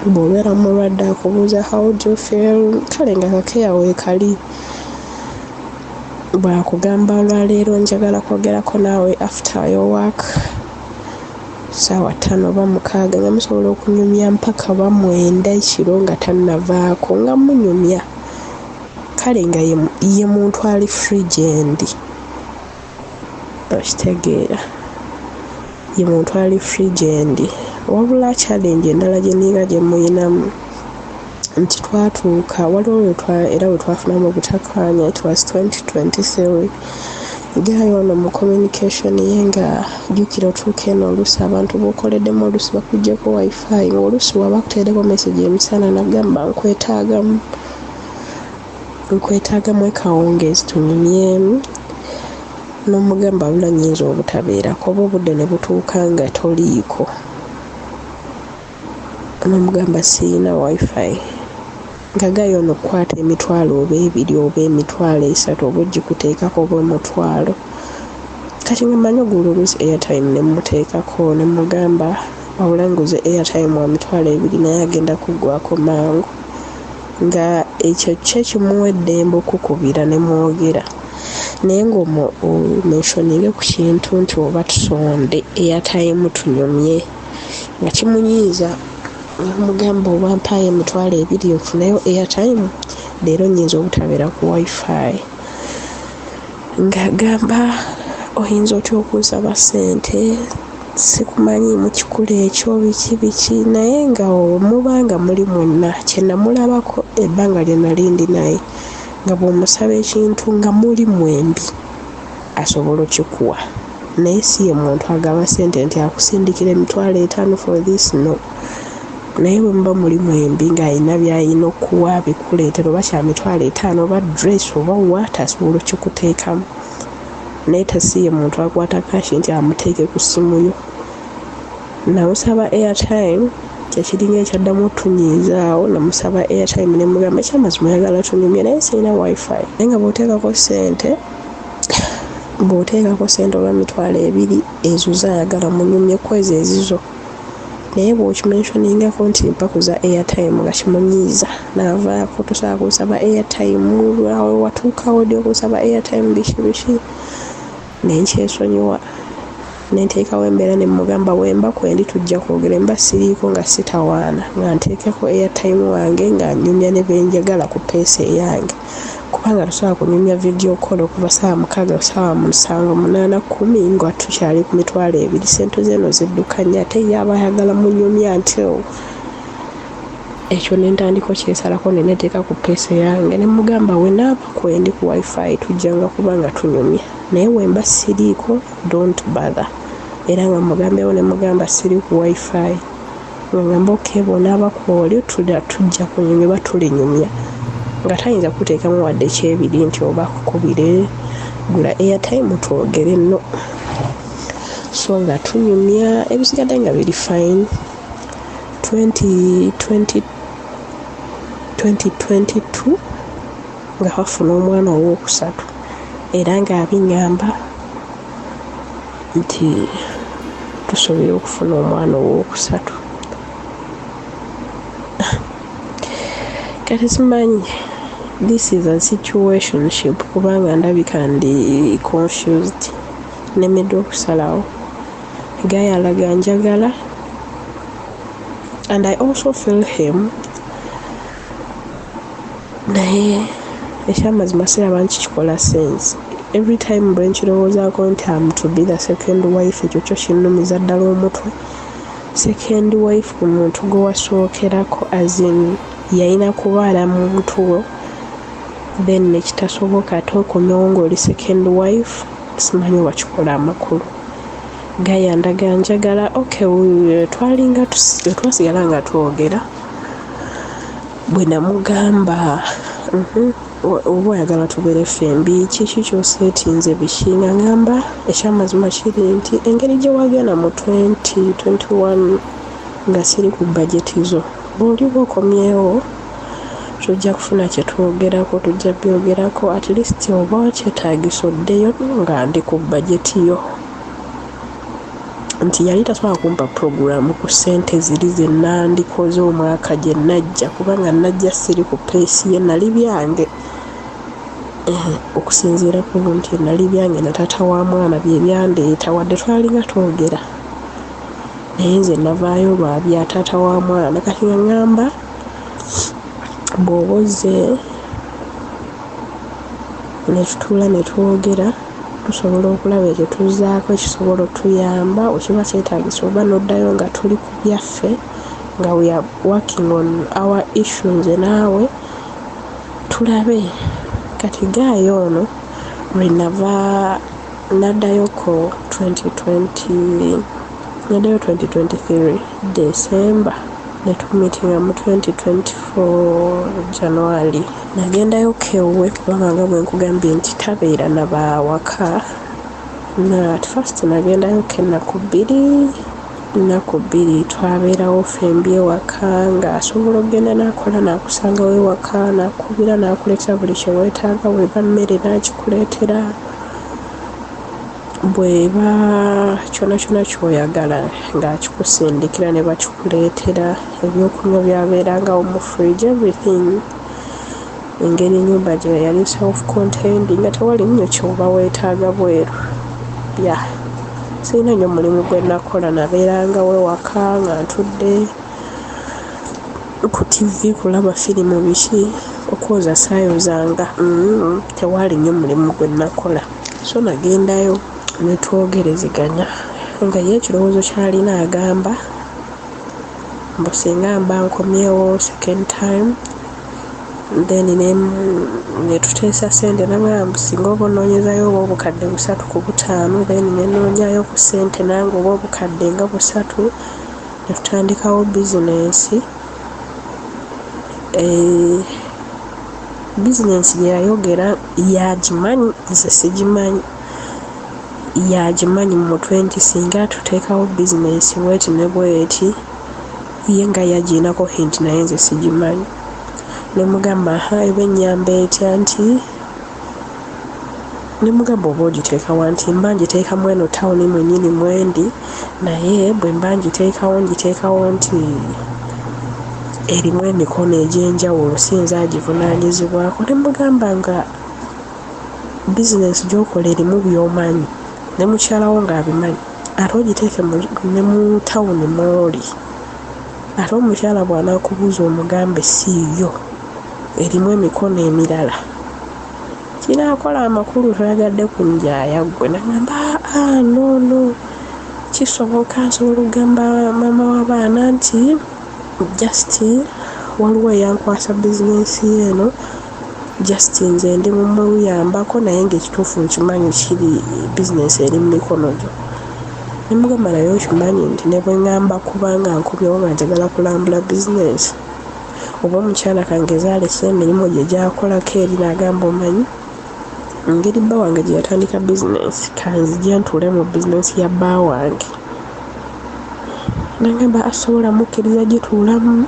bw'obeera mulwadde akubuuza how do you feel, kale nga kakeyawe kali. Bw'akugamba olwaleero njagala kwogerako naawe after your work ssaawa 5 oba 6 nga musobola okunyumya mpaka 9 ekiro nga tannavaako nga munyumya, kale nga ye muntu ali frigid. Okitegeera, ye muntu ali frigid. Wabula challenge endala gye ninga gye muyinamu nti twatuuka waliwo era we twafunamu obutakkaanya. It was 2023. Igayo ono mu communication ye nga jjukira otuuka eno oluusi abantu b'okoleddemu oluusi bakuggyako wifi nga oluusi waba kuteereko message emisana nagamba nkwetaagamu ekawungeezi tunyumyemu, n'omugamba bula nnyinza obutabeerako oba obudde ne butuuka nga toliiko, n'omugamba sirina wifi. Nga Gayo ono okukwata emitwalo oba 2 oba emitwalo 3 oba ogikuteekako oba omutwalo. Kati nga manyi oguluusi airtime ne muteekako ne mugamba wabula nguze airtime wa mitwalo 2 naye agenda kuggwako mangu, nga ekyo kimuwa eddembe okukubira ne mwogera. Naye ng'omentioninge ku kintu nti oba tusonde airtime tunyumye nga kimunyiiza. Mugamba oba mpaayo emitwalo 2 nfunayo airtime, leero nnyinza obutabeera ku wifi. Ng'agamba oyinza otya okunsaba ssente, sikumanyi mu kikula ekyo biki naye nga mubanga muli mwonna kye namulabako ebbanga lye nali ndi naye nga bw'omusaba ekintu nga muli mwembi asobola okikuwa, naye si ye muntu agaba ssente nti akusindikira emitwalo 5 for this, no. Naye bwe muba muli mwembi ng'alina by'alina okuwa bikuleetera oba kya mitwalo 5 oba dress oba water asobola okikuteekamu, naye tasi ye muntu akwata kashi nti amuteeke ku ssimu yo. Namusaba airtime kyekiringa ekyaddamu otunyiizaawo, namusaba airtime ne mugamba ekyamazima oyagala tunyumye naye sirina wifi. Naye nga bw'oteekako ssente oba mitwalo 2 ezo zaayagala munyumye kwezi ezizo, naye bw'okimentioningako nti mpaku za airtime nga kimunyiiza n'avaako tosobola kunsaba airtime awo watuukawo ddi okunsaba airtime biki naye nkyesonyiwa ne nteekawo embeera ne mugamba wemba kwendi tujja kwogera emba siriiko nga sitawaana nga nteekeko airtime wange nga nyumya ne benjagala ku peesa eyange, kubanga tosobola kunyumya video call okuva ssaawa 6 ssaawa 7 8 10 nga tukyali ku mitwalo 2. Sente zeno ziddukanya ate yaba ayagala munyumya ntil ekyo ne ntandika okyesalako ne neteeka ku peesa yange ne mugamba we naaba kwendi ku wifi tujjanga kubanga tunyumya, naye wemba siriiko don't bother. Era nga mugambewo ne mugamba siri ku wifi nga ngamba okay bw'onaaba kwoli tujja kunyumya oba tulinyumya, nga tayinza kuteekamu wadde ekyebiri nti oba kukubire gula airtime twogere nno. So nga tunyumya ebisigadde nga biri fine. 2022 nga bafuna omwana ow'okusatu era nga abiŋŋamba nti tusobole okufuna omwana ow'okusatu. Kati simanyi, this is a situationship kubanga ndabika ndi confused, nemedde okusalawo. Gaye alaga njagala and I also feel him, naye ekyamazima siraba nkikikola sense. Every time bwe nkirowoozaako nti am to be the second wife, ekyo kyo kinnumiza ddala omutwe. Second wife ku muntu gwe wasookerako as in yalina kubaala muntu wo then nekitasoboka ate okomyewo ng'oli second wife, simanyi wakikola amakulu. gayandaga njagala twalinga twasigala nga twogera bwe namugamba oba oyagala tubeere fembi kiki kyoseetinze bikinga ngamba ekyamazima kiri nti engeri gye wagenda mu 2021 nga siri ku bajeti zo bw'oli bwokomyewo tujja kufuna kye twogerako tujja byogerako at least oba wakyetaagisa oddeyo nga ndi ku bajeti yo nti yali tasobola kumpa puroguramu ku ssente ziri ze nandikoze omwaka gye najja kubanga najja siri ku peesi ye nali byange okusinziira ku nti nali byange na taata wa mwana bye byandeeta wadde twalinga twogera naye nze navaayo lwa bya taata wa mwana kati nga ngamba bw'oboze ne tutuula ne twogera tusobola okulaba ekyo tuzaako ekisobola otuyamba okiba kyetaagisa oba n'oddayo nga tuli ku byaffe nga we are working on our issues naawe tulabe kati gaayo ono lwe nava naddayoko 2023 December ne tumitinga mu 2024 January nagendayo kewe kubanga nga bwe nkugambye nti tabeera nabawaka na at first nagendayo kennaku bbiri twabeerawo fembi ewaka nga asobola okgenda nakola nakusanga wewaka nakubira nakuleetera buli kyeweetaaga bweba mmere nakikuleetera bweba kyona kyona kyoyagala ngaakikusindikira ne bakikuleetera ebyokunywa byabeerangawo mu fridge everything engeri ennyumba gye yali self contained nga tewali nnyo kyoba weetaaga bweru sirina nnyo mulimu gwe nakola nabeerangawo ewaka nga ntudde ku TV kulaba firimu biki okwoza saayo zanga tewali nnyo mulimu gwe nakola so nagendayo netwogereziganya nga ye ekirowoozo kyalina agamba mbu singa mba nkomyewo second time then netuteesa sente nagamba singa oba onoonyezayo oba obukadde 3 ku 5 then nenoonyayo ku sente nange oba obukadde nga 3 netutandikawo bizinensi bizinensi gyeyayogera yagimanyi nze sigimanyi yagimanyi mu 20 singa tuteekawo bizinensi bweti ne bweti ye nga yagiinako hint naye nze sigimanyi nemugamba eba ennyamba etya nti nemugamba oba ogiteekawo nti mba ngiteekamu eno tawuni mwennyini mwendi naye bwe mba ngiteekawo nti erimu emikono egy'enjawulo sinza agivunaanyizibwako nemugamba nga bizinensi gy'okola erimu by'omanyi ne mukyalawo ng'abimanyi ate ogiteeke ne mu tawuni mwoli ate omukyala bw'anaakubuuza omugambe siiyo erimu emikono emirala kinaakola amakulu toyagadde ku njaya ggwe nagamba no kisoboka nsobola okugamba maama w'abaana nti just waliwo eyankwasa bizinensi eno just nze ndi mumuyambako naye ngaekituufu nkimanyi kiri bizinensi eri mu mikono gyo nemugamba naye okimanyi nti ne bwe ŋŋamba kubanga nkubyewo nga njagala kulambula bizinensi oba omukyala kange zaalesa emirimu gye gyakolako eri n'agamba omanyi ngeri bba wange gye yatandika bizinensi kanzija ntuule mu bizinensi ya bba wange nagamba asobola mukkiriza gituulamu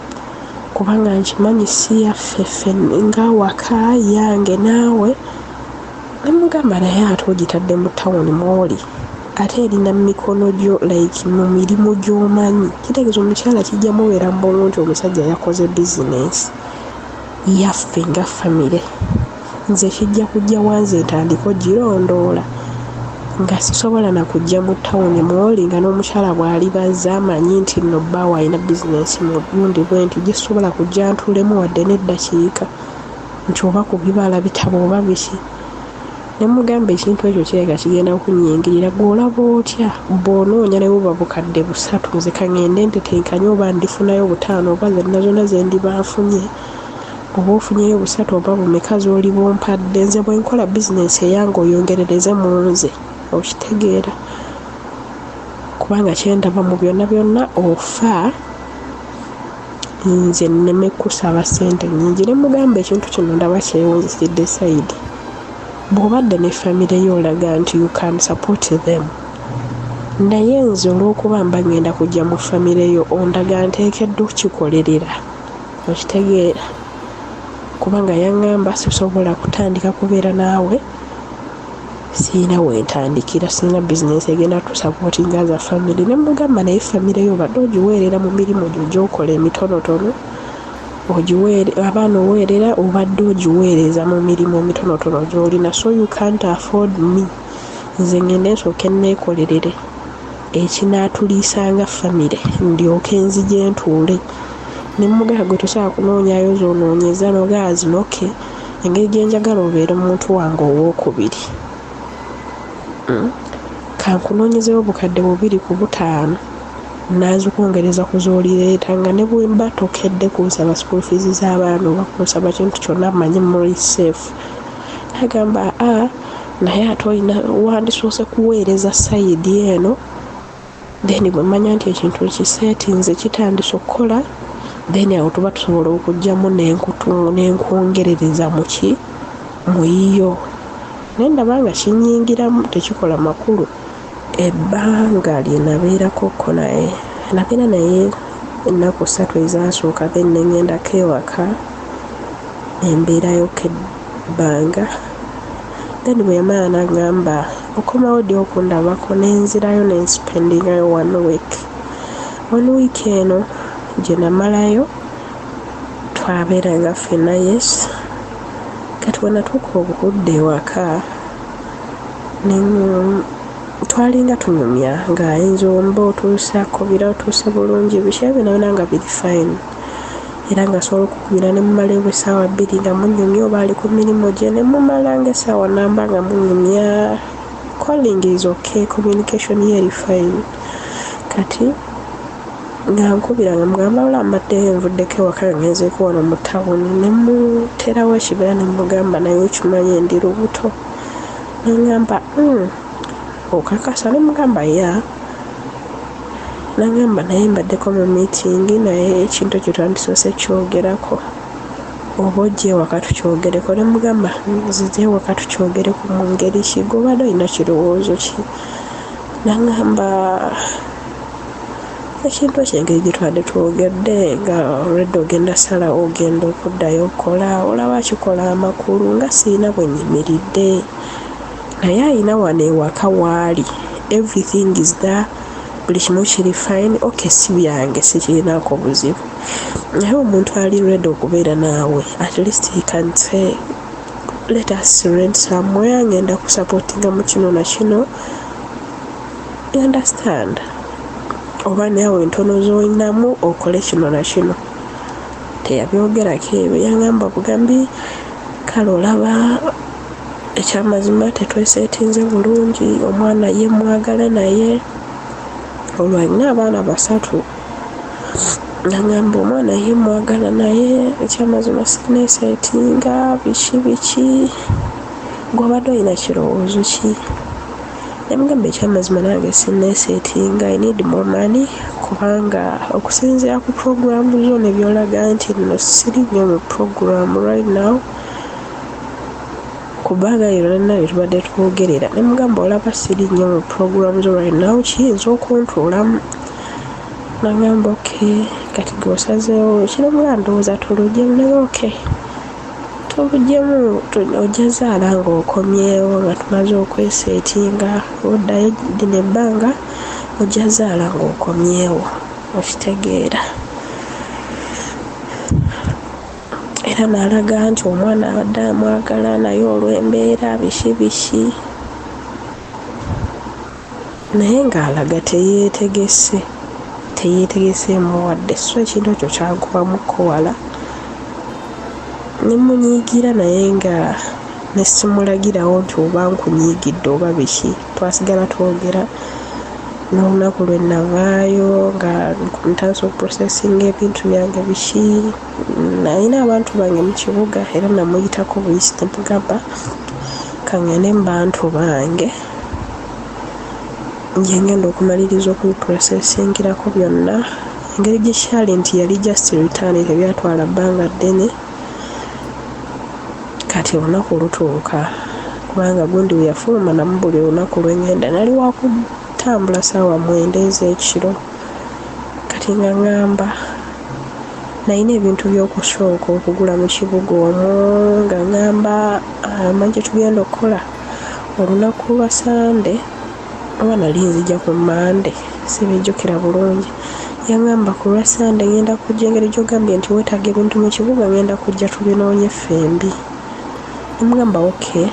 kubanga nkimanyi si yaffeffe ngawaka yange naawe nemugamba naye ate ogitadde mu tawuni mwoli ate erina mumikono gyo like mu mirimu gy'omanyi kitegeeza omukyala kijja mubeera mbongo nti omusajja yakoze bizinensi yaffe nga famire nze kijja kujja wanze entandiko girondoola nga sisobola nakujja mu tawuni mwoli nga n'omukyala bw'ali bazza amanyi nti nno bbaawe alina bizinensi mu gundi bwe nti gisobola kujja ntuulemu wadde n'eddakiika nti oba ku bibala bitabo oba biki nemugamba ekintu ekyo kireka kigenda kunyingirira gw'olaba otya bw'onoonya ne buba bukadde 3 nze kaŋŋende ntetenkanye oba ndifunayo 5 oba zonna zonna ze ndiba nfunye oba ofunyeyo 3 oba bumeka z'oli bompadde nze bwe nkola bizinensi eyange oyongerereze mu nze okitegeera kubanga kyendaba mu byonna ofa nze nneme kusaba ssente nnyingi. Ne mugamba ekintu kino ndaba kyewunzisidde Saidi, bw'obadde ne famire yo olaga nti you can support them, naye nze olw'okuba mba ngenda kujja mu famire yo ondaga nteekedde okukikolerera, okitegeera, kubanga yaŋŋamba sisobola kutandika kubeera naawe siina wentandikira, siina bizinesi egenda tusapootinga za famire. Ne mugamba naye famire yo badde ogiweerera mu mirimu gyo gy'okola emitonotono, abaana oweerera obadde ogiweereza mu mirimu emitonotono gy'olina, so you can't afford me. Nze ngende nsooke neekolerere ekinaatuliisanga famire ndyoke nzije ntuule. Ne mugamba gwe tosobola kunoonyayo zoonoonyeza nogaazi noke, engeri gye njagala obeere omuntu wange owookubiri. Kankunoonyezeyo obukadde 2 ku 5 nazikwongereza ku zoolireeta, nga ne bwe mba tokedde kunsaba school fees z'abaana oba kunsaba kintu kyonna mmanyi muri safe. Agamba naye ate olina wandisoose kuweereza sayidi eno, then bwe mmanya nti ekintu kiseetinze kitandise okukola, then awo tuba tusobola okugyamu n'enkwongerereza mu yiyo. Naye ndaba nga kinyingiramu tekikola makulu. Ebbanga lye nabeerakoko naye nabeera naye ennaku 3 ezasooka, then ne ngendako ewaka embeerayo kebbanga. Then bwe yamala n'agamba okomawo ddi okundabako, nenzirayo nenspendingayo 1 week. 1 week eno gye namalayo twabeeranga ffenna yes. Kati bwe natuuka obudde ewaka twalinga tunyumya ng'ayinza omba otuuse akubira otuuse bulungi, biki byonna nga biri fine, era nga asobola okukubira ne mumala essaawa 2 nga munyumya, oba ali ku mirimu gye ne mumala ng'essaawa namba nga munyumya. Calling is okay, communication ye eri fine. Kati nga nkubira nga mugamba wala mbadde nvuddeko ewaka ngenzeeko wano mu tawuni, ne muterawo ekibeera ne mugamba naye okimanyi ndi lubuto. Nengamba okakasa, ne mugamba ya. Nagamba naye mbaddeko mu meeting, naye ekintu ekyo twandisoose kyogerako, oba ojja ewaka tukyogereko. Ne mugamba nzija ewaka tukyogereko mu ngeri ki, gwe obadde olina kirowoozo ki? Nagamba ekintu ekyengeri gye twadde twogedde nga olwedde ogenda salawo ogenda okuddayo okola, olaba kikola amakulu nga siina bwe nyimiridde, naye ayina wano ewaka waali, everything is there, buli kimu kiri fine. Okay, si byange sikirinaako buzibu, naye omuntu ali ready okubeera naawe, at least he can say let us rent somewhere, ngenda kusupportinga mu kino na kino, you understand, oba nawe entono z'olinamu okole kino na kino. Teyabyogerako ebyo, yagamba bugambi kale olaba ekyamazima tetweseetinze bulungi, omwana ye mwagala naye olwo alina abaana 3. Nagamba omwana ye mwagala naye ekyamazima sineeseetinga biki, gw'obadde olina kirowoozo ki? Nemugamba ekyamazima nange sineeseetinga, I need more money, kubanga okusinziira ku program zo ne byolaga nti nno siri nnyo mu program right now, kubanga yonna bye tubadde twogerera. Ne mugamba olaba siri nnyo mu program zo right now, kiyinza okuntuulamu. Nagamba okay, kati gweosazeewo kino mugamba ndowooza tulugyemu. Naye okay, tulugyemu, ojja zaala ng'okomyewo nga tumaze okweseetinga, oddayo dino ebbanga ojja zaala ng'okomyewo, okitegeera. Era n'alaga nti omwana abadde amwagala naye olw'embeera biki, naye ng'alaga teyeetegese muwadde, so ekintu ekyo kyagubamuko wala. Ne munyiigira naye nga ne simulagirawo nti oba nkunyiigidde oba biki, twasigala twogera. N'olunaku lwe navaayo nga ntandise okuprocesinga ebintu byange biki, nalina abantu bange mu kibuga era namuyitako buyisi nemugamba kangende mu bantu bange nje ngenda okumaliriza okubiprocessingirako byonna engeri gyekyali nti yali just return tebyatwala bbanga ddene kati olunaku lutuuka kubanga gundi we yafuluma namu buli lunaku lwengenda nali wakutambula ssaawa 9 ez'ekiro kati nga ngamba nalina ebintu by'okusooka okugula mu kibuga omwo nga ngamba amagye tugenda okukola olunaku lwa Sande oba nali nzija ku Mande sibijjukira bulungi yangamba ku lwa Sande ngenda kujja engeri gy'ogambye nti weetaaga ebintu mu kibuga ngenda kujja tubinoonye ffembi nemugamba okay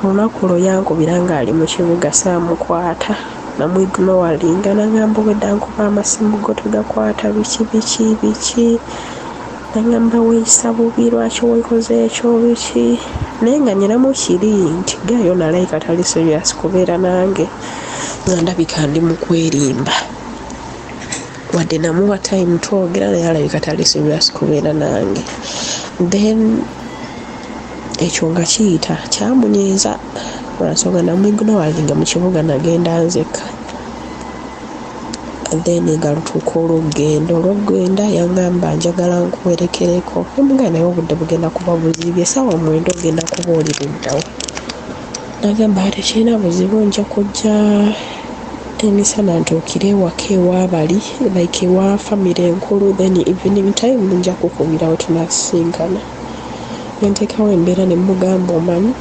olunaku lwo yankubira ng'ali mu kibuga saamukwata namwignowalinga nangamba obwedda nkuba amasimu go tugakwata biki nangamba weeyisa bubi lwaki weekoze ekyo biki naye nga nyinamu kiri nti gayo nalayika tali serious kubeera nange nga ndabika ndi mu kwerimba wadde namuwa time twogera naye alabika tali serious kubeera nange then ekyo nga kiyita kyamunyiiza olwensonga namwignowalinga mu kibuga nagenda nzekka then galutuuka olw'okugenda yangamba njagala nkuwerekereko emuga naye obudde bugenda kuba buzibye essaawa 9 ogenda kuba oli luddawo nagamba tekirina buzibu nja kujja emisana ntuukire ewaka ewaabali like ewa famire enkulu then evening time nja kukubirawo tunasinkana nteekawo embeera ne mugamba omanyi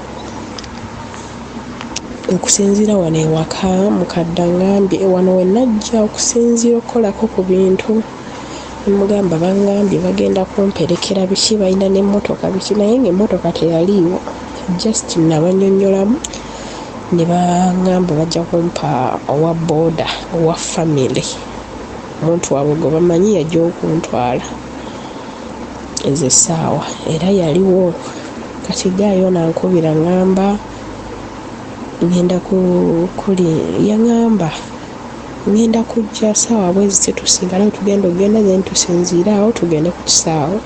okusinziira wano ewaka mukadde ngambye wano we najja okusinziira okukolako ku bintu mugamba bangambye bagenda kumperekera biki balina n'emmotoka biki naye ng'emmotoka teyaliiwo just nabanyonnyolamu ne bangamba bajja kumpa owa booda owa family omuntu waabwe gwe bamanyi yajja okuntwala ezo essaawa era yaliwo kati gaayo nankubira ngamba ngenda kuli yangamba ngenda kujja ssaawa bwezi tetusingalayo tugenda ogenda then tusinziiraawo tugende ku kisaawe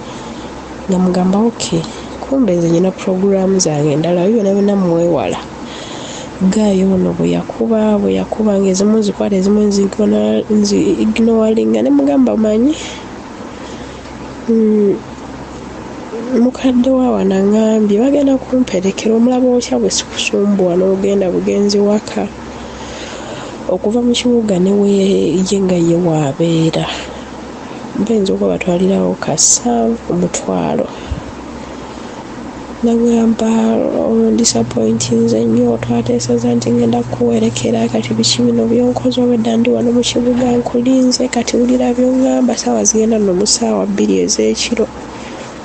nga mugamba okay kumbe nze nyina puroguramu zange endala byonna byonna muwewala gaayo ono bwe yakuba ng'ezimu nzikwata ezimu nzi-ignowalinga ne mugamba manyi mukadde waawa nangambye bagenda kumperekera omulaba otya bwe sikusumbuwa n'ogenda bugenzi waka okuva mu kibuga ne weeye nga ye waabeera mpenza okuba batwalirawo ka7 omutwalo nagamba disappointinze nnyo twateesaza nti ngenda kuwerekera kati biki bino byonkoze obwedda ndi wano mu kibuga nkulinze kati wulira byongamba ssaawa zigenda nno mu ssaawa 2 ez'ekiro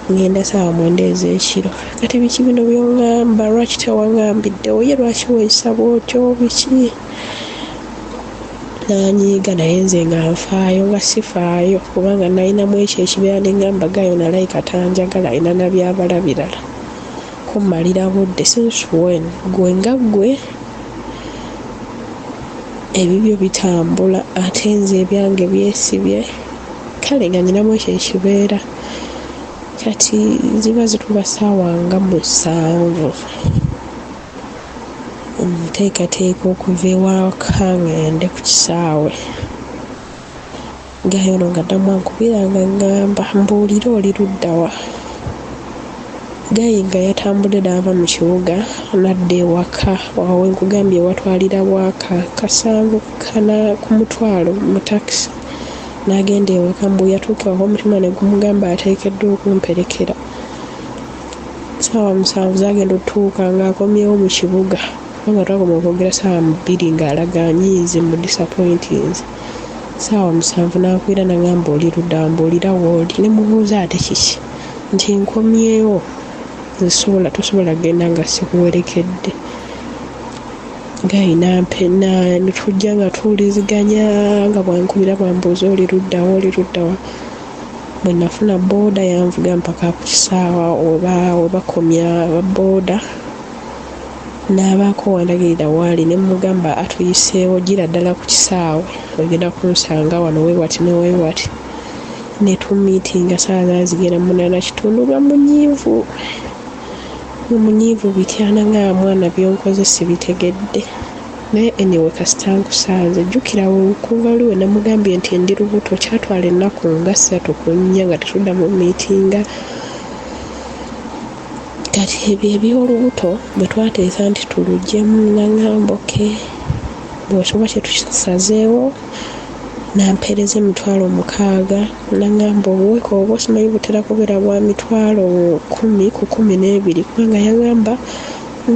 ngenda ssaawa 9 ez'ekiro kati biki bino byongamba lwaki tewangambiddewo ye lwaki weeyisa bwotyo biki nanyiiga naye nze nga nfaayo nga sifaayo kubanga nalinamu ekyo ekibeera nengamba gayo nalayika tanjagala alina nabyabala birala kummalira budde since when gwe nga gwe ebibyo bitambula ate nze ebyange byesibye kale nga nyinamu ekyo ekibeera kati ziba zituba ssaawa nga 7 nteekateeka okuva ewaka ngende ku kisaawe gayo no nga ddamu ankubiranga ngamba mbuulire oli luddawa gayi nga yatambudde n'ava mu kibuga nadda ewaka wawe nkugambye watwalira bwaka ka7 ku mutwalo mu takisi n'agenda ewaka mbu yatuuka aho omutima ne gumugamba ateekeddwa okumperekera ssaawa 7 zagenda otutuuka ng'akomyewo mu kibuga nga twakoma okwogera ssaawa 2 ng'alaga anyiize mu disappointinze ssaawa 7 n'akwira nangamba oli luddawa mbuulira wooli ne mubuuza ate kiki nti nkomyewo tosobola genda nga sikuwerekedde gayi netujja nga tuwuliziganya nga bwankubira bwambuuza oli luddawa bwe nafuna booda yanvuga mpaka ku kisaawa webakomya booda n'abaako wandagirira waali ne mugamba atuyiseewo gira ddala ku kisaawe ogenda kunsanga wano weewati neweewati netumiitinga ssaawa zazigenda 8:30 lwa munyiivu bityana nga mwana byonkoze sibitegedde naye anyway kasita nkusanze jjukira kuva luwe namugambye nti ndi lubuto kyatwala ennaku nga 3 ku 4 nga tetudda mu miitinga. Kati ebyo eby'olubuto bwe twateesa nti tulugyemu naŋŋamba oke bw'osoba kyetukisazeewo nampeereza emitwalo 6 naŋŋamba obuweka oba osimanyi butera kubeera bwa mitwalo 10 ku 12 kubanga yaŋŋamba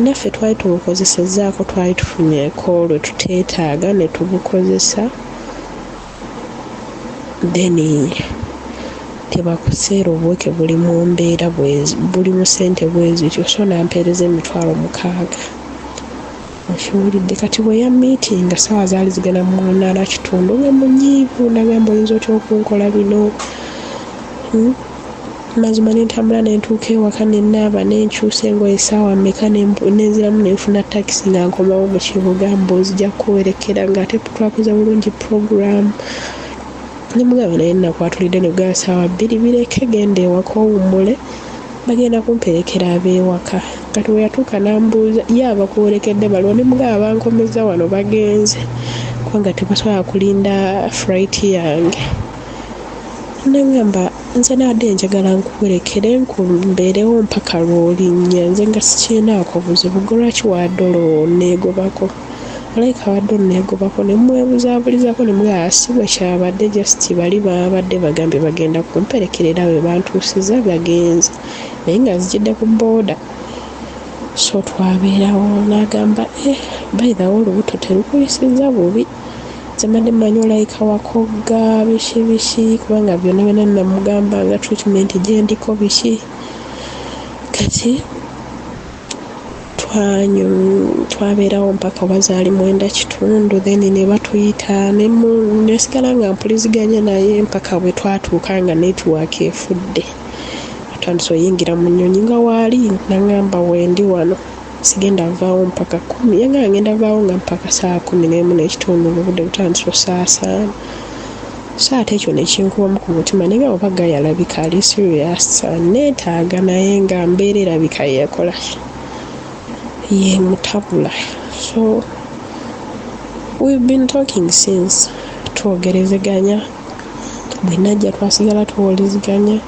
naffe twali tubukozesezzaako twali tufunyeeko lwe tuteetaaga ne tubukozesa then tebakuseera obuweke buli mu mbeera buli mu ssente bwezityo so nampeereza emitwalo 6 okiwulidde. Kati bwe yamiitinga ssaawa zaali zigana mu 8:30 nga munyiivu nagamba oyinza otya okunkola bino mazima nentambula nentuuka ewaka nenaaba nenkyusa engoye essaawa mmeka nenziramu nenfuna takisi nga nkomawo mu kibuga mbozija kuwerekera ng'ate twakoze bulungi program nemugamba naye nakwatulidde negala ssaawa 2 bireke genda ewaka owummule bagenda kumperekera ab'ewaka. Kati we yatuuka nambuuza ye abakuwerekedde balwa nemugaba bankomeza wano bagenze kubanga tebasobola kulinda flight yange. Nangamba nze nadde njagala nkuwerekere nkumbeerewo mpaka lw'olinnya nze nga sikiinaako buzibu gwe lwaki waddolo neegobako malayika waddolo neegobako nemwebuzaabulizako nemugaba si bwe kyabadde just bali babadde bagambye bagenda kumperekerera we bantuusiza bagenze naye nga zijjidde ku booda so twabeerawo nagamba bayirawo olubuto terukuyisiza bubi zemadde manyi olayika wakogga biki kubanga byonna byonna namugamba nga treatment gyendiko biki. Kati twabeerawo mpaka bazaali 9:30 then ne batuyita nesigala nga mpuliziganya naye mpaka bwe twatuuka nga network efudde atandise oyingira mu nnyonyi nga waali nagamba wendi wano sigenda vaawo mpaka 10 yanga ngenda vaawo nga mpaka saa 11:30 obudde butandise osaasaana so ate ekyo nekinkubamu ku mutima naye nga obaga yalabika ali serious neetaaga naye nga mbeera erabika yeekola yemutabula. So we've been talking since twogerezeganya bwe najja twasigala tuwuliziganya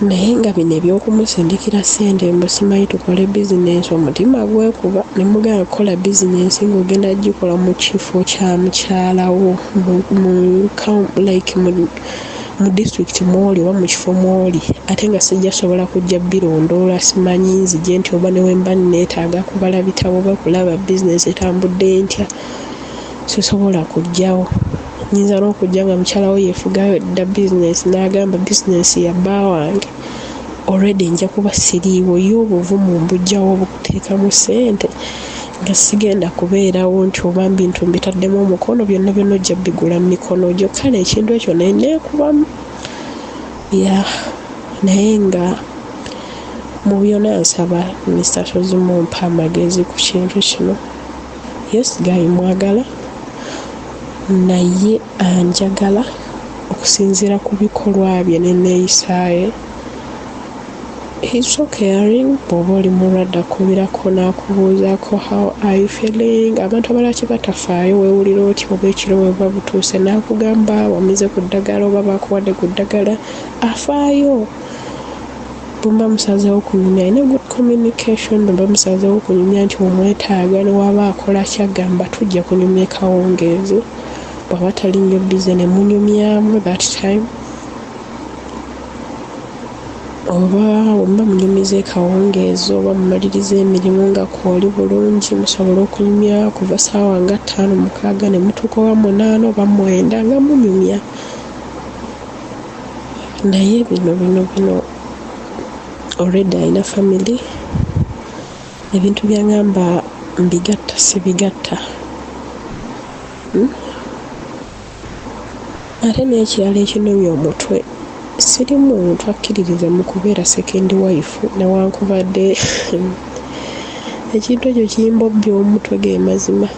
naye nga bino ebyokumusindikira ssente mbusimanyi tukole bizinensi omutima gwekuba nemugamba kukola bizinensi ng'ogenda gikola mu kifo kya mukyalawo mu district mwoli oba mu kifo mwoli ate nga sijja sobola kujja birondoola simanyi nzije nti oba newemba neetaaga kubala bitabo oba kulaba bizinensi etambudde ntya sisobola kujjawo. Nyinza n'okujja nga mukyalawo yeefugayo edda bizinensi n'agamba bizinensi ya bba wange already nja kuba siriiwo ye obuvumu mbujjawo obukuteekamu ssente nga sigenda kubeerawo nti oba bintu mbitaddemu omukono byonna byonna ojja bigula mu mikono gyo kale ekintu ekyo naye neekubamu naye nga mu byonna nsaba Mr. Sozi mumpa amagezi ku kintu kino. Yes guy mwagala naye anjagala okusinziira ku bikolwa bye n'enneeyisaaye. He's so caring bw'oba oli mulwadde akubirako n'akubuuzaako how are you feeling abantu abalala batafaayo weewulira oti oba ekiro webuba butuuse n'akugamba wamize ku ddagala oba bakuwadde ku ddagala afaayo. Bwemba musazeewo kunyumya alina good communication bwemba musazeewo kunyumya nti omwetaaga newaba akola kyagamba tujja kunyumya ekawungeezi bw'aba tali nnyo bize ne munyumyamu that time oba wemba munyumiza ekawungeezi oba mumaliriza emirimu nga kwoli bulungi musobola okunyumya kuva ssaawa nga 5-6 ne mutuuka oba 8 oba 9 nga munyumya naye bino already alina family ebintu byaŋŋamba mbigatta sibigatta ate n'ekirala ekinomya omutwe siri muntu akkiririza mu kubeera second wife newankubadde ekintu ekyo kiyimba obbi omutwe ge mazima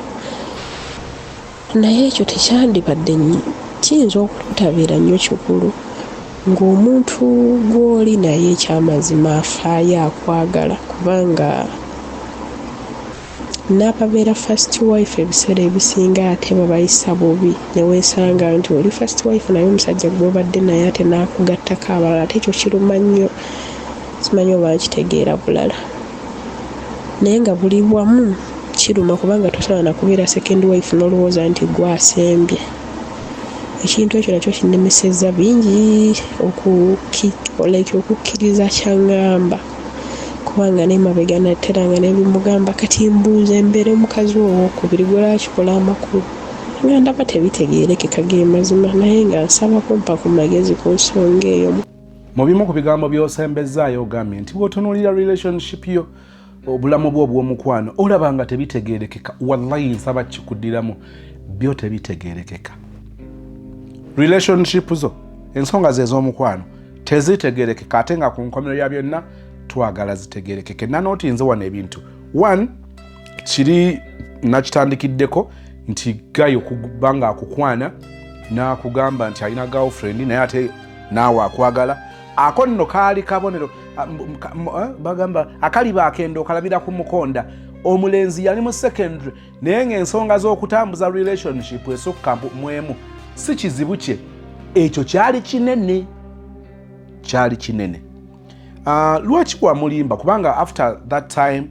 naye ekyo tekyandibadde kiyinza okutabeera nnyo kikulu ng'omuntu gw'oli naye ekyamazima afaayo akwagala kubanga n'ababeera first wife ebiseera ebisinga ate babayisa bubi ne weesanga nti oli first wife naye omusajja gw'obadde naye ate n'akugattako abalala ate ekyo kiruma nnyo simanyi oba nkitegeera bulala naye nga buli bwamu kiruma kubanga tosobola na kubeera second wife n'olowooza nti gwasembye ekintu ekyo nakyo kinnemesezza bingi okukkiriza kyaŋŋamba kubanga n'emabega nateranga n'ebimugamba kati mbuuza embeera omukazi owookubiri gwe lwakikola amakulu nga ndaba tebitegeerekeka ge mazima naye nga nsaba kumpa ku magezi ku nsonga eyo. Mu bimu ku bigambo by'osembezzaayo ogambye nti bw'otunuulira relationship yo obulamu bwo obw'omukwano olaba nga tebitegeerekeka. Wallahi nsaba kikuddiramu byo tebitegeerekeka. Relationship zo ensonga ze ez'omukwano tezitegeerekeka ate nga ku nkomero ya byonna twagala zitegeerekeke. Nanooti nze wano ebintu one kiri nakitandikiddeko nti gayo okuba nga akukwana n'akugamba nti alina girlfriend naye ate naawe akwagala ako nno kaali kabonero bagamba akaliba akendo kalabira ku mukonda. Omulenzi yali mu secondary naye ng'ensonga z'okutambuza relationship esukka mwemu si kizibu kye ekyo kyali kinene lwaki wamulimba kubanga after that time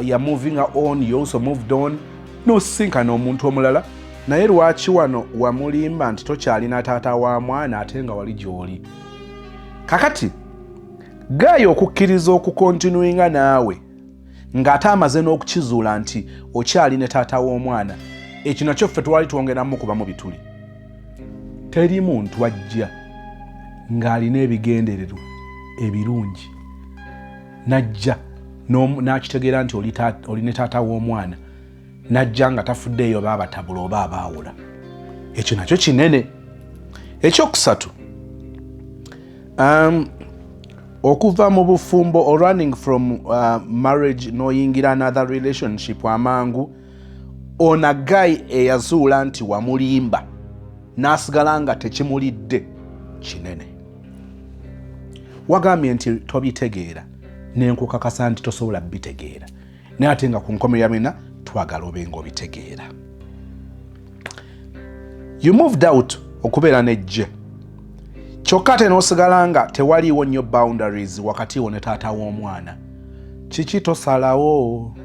you're moving on, you also moved on n'osinkana omuntu omulala naye lwaki wano wamulimba nti tokyalina taata wa mwana ate nga wali gy'oli. Kakati gayo okukkiriza okukontinuinga naawe ng'ate amaze n'okukizuula nti okyali ne taata w'omwana ekyo nakyo ffe twali twongeramu kuba mu bituli. Teri muntu ajja ng'alina ebigendererwa ebirungi najja n'akitegeera nti oli ne taata w'omwana najja nga tafuddeeyo baabatabula oba abaawula. Ekyo nakyo kinene. Ekyokusatu okuva mu bufumbo or running from marriage n'oyingira another relationship amangu ona guy eyazuula nti wamulimba n'asigala nga tekimulidde kinene. Wagambye nti tobitegeera nenkukakasa nti tosobola bitegeera naye ate nga ku nkomero ya byonna twagala obenga obitegeera. You moved out okubeera nejje kyokka ate n'osigala nga tewaliiwo nnyo boundaries wakati wo ne taata w'omwana. Kiki tosalawo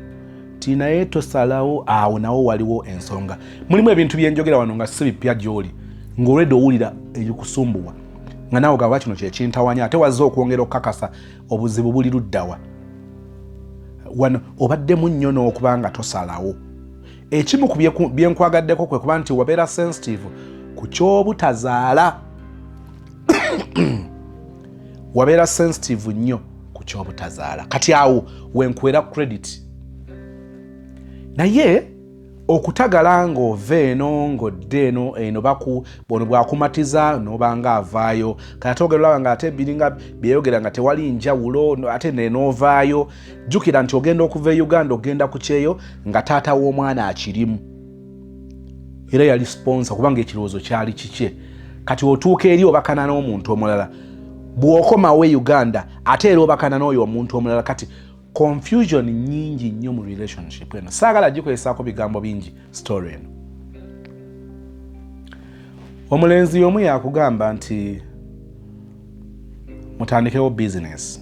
ti naye tosalawo awo nawo waliwo ensonga. Mulimu ebintu byenjogera wano nga si bipya gy'oli ng'olwedde owulira ebikusumbuwa nga naawe gaba kino kyekintawanya ate wazze okwongera okukakasa obuzibu buli luddawa. Wano obaddemu nnyo n'okuba nga tosalawo. Ekimu ku byenkwagaddeko kwe kuba nti wabeera sensitive ku ky'obutazaala. Wabeera sensitive nnyo ku ky'obutazaala. Kati awo wenkwera credit. Naye okutagala ng'ova eno ng'odde eno bono bwakumatiza n'obanga avaayo kati ogerolaba nga ate biringa byeyogera nga tewali njawulo ate n'ovaayo. Jjukira nti ogenda okuva e Uganda ogenda ku kyeyo nga taata w'omwana akirimu era yali sponsor kubanga ekirowoozo kyali kikye. Kati otuuka eri obakana n'omuntu omulala bw'okomawo e Uganda ate era obakana n'oyo omuntu omulala. Kati confusion nyingi nnyo mu relationship eno. Saagala gikolesaako bigambo bingi story eno. Omulenzi omu yakugamba nti mutandikewo business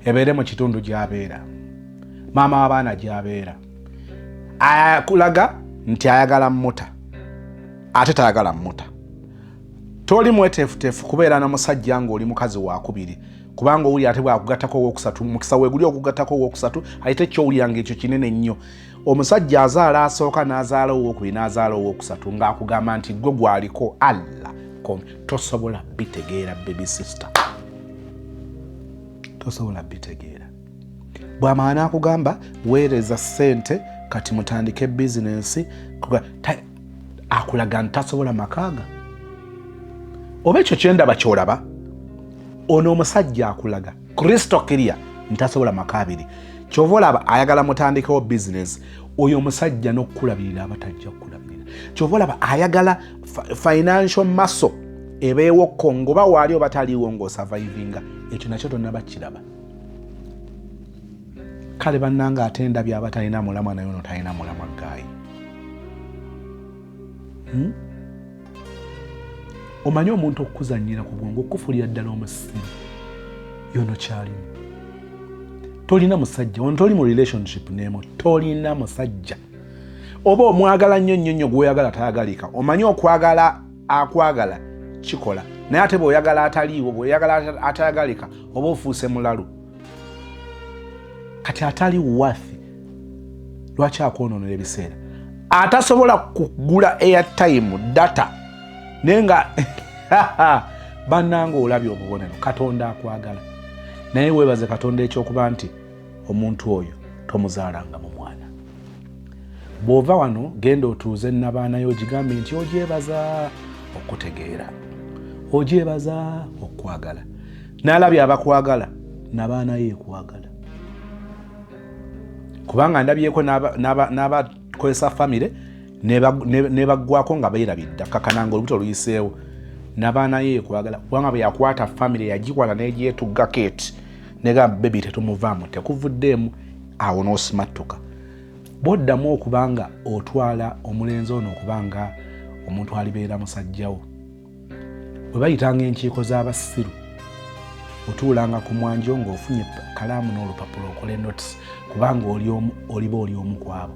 ebeere mu kitundu gy'abeera maama w'abaana gy'abeera akulaga nti ayagala mmuta ate tayagala mmuta. Toli mweteefuteefu kubeera na musajja ng'oli mukazi wakubiri kubanga owuli ate bwakugattako owookusatu mukisa weeguli okugattako owookusatu ayite kyowuliranga ekyo kinene nnyo. Omusajja azaala asooka n'azaala owookubiri n'azaala owookusatu ng'akugamba nti gwe gwaliko alla tosobola bitegeera baby sister. Tosobola bitegeera. Bw'amala n'akugamba weereza ssente kati mutandike bizinensi akulaga nti tasobola makaaga. Oba ekyo kyendaba kyolaba ono omusajja akulaga Kristo kiria ntasobola makabiri kyova olaba ayagala mutandikewo business oyo omusajja n'okukulabirira abatajja kukulabirira. Kyova olaba ayagala financial muscle ebeewo kongo ba waali oba taliiwo ng'osurvivinga ekyo nakyo tonnaba kiraba. kale bannanga atenda byaba talina mulamwa naye ono talina mulamwa gaayi. Omanyi omuntu okukuzannyira ku bwongo okufulira ddala omusiru yono kyalimu. Tolina musajja ono toli mu relationship n'emu, tolina musajja oba omwagala nnyo gw'oyagala tayagalika. Omanyi okwagala akwagala kikola naye ate bw'oyagala ataliiwo, bw'oyagala atayagalika oba ofuuse mulalu. Kati atali wathi lwaki akwonoonera ebiseera? Atasobola kugula airtime data naye nga bannanga olabye obubonero. Katonda akwagala naye weebaze Katonda ekyokuba nti omuntu oyo tomuzaalanga mu mwana. Bw'ova wano genda otuuze nabaanayo ogigambe nti ogyebaza okutegeera, ogyebaza okwagala. N'alabye abakwagala nabaanayo ekwagala. Kubanga ndabyeko n'abakozesa famire ne baggwako nga beerabidda kakananga olubuto luyiseewo. Nabaanayo ekwagala kubanga bwe yakwata famire yagikwata n'egyetugga Kate negamba bebi tetumuvaamu, tekuvuddeemu, awo n'osimattuka. Bw'oddamu okubanga otwala omulenzi ono okubanga omuntu alibeera musajjawo, bwe bayitanga enkiiko z'abasiru otuulanga ku mwanjo ng'ofunye kalaamu n'olupapula okole notice kubanga oliba oli omu ku abo.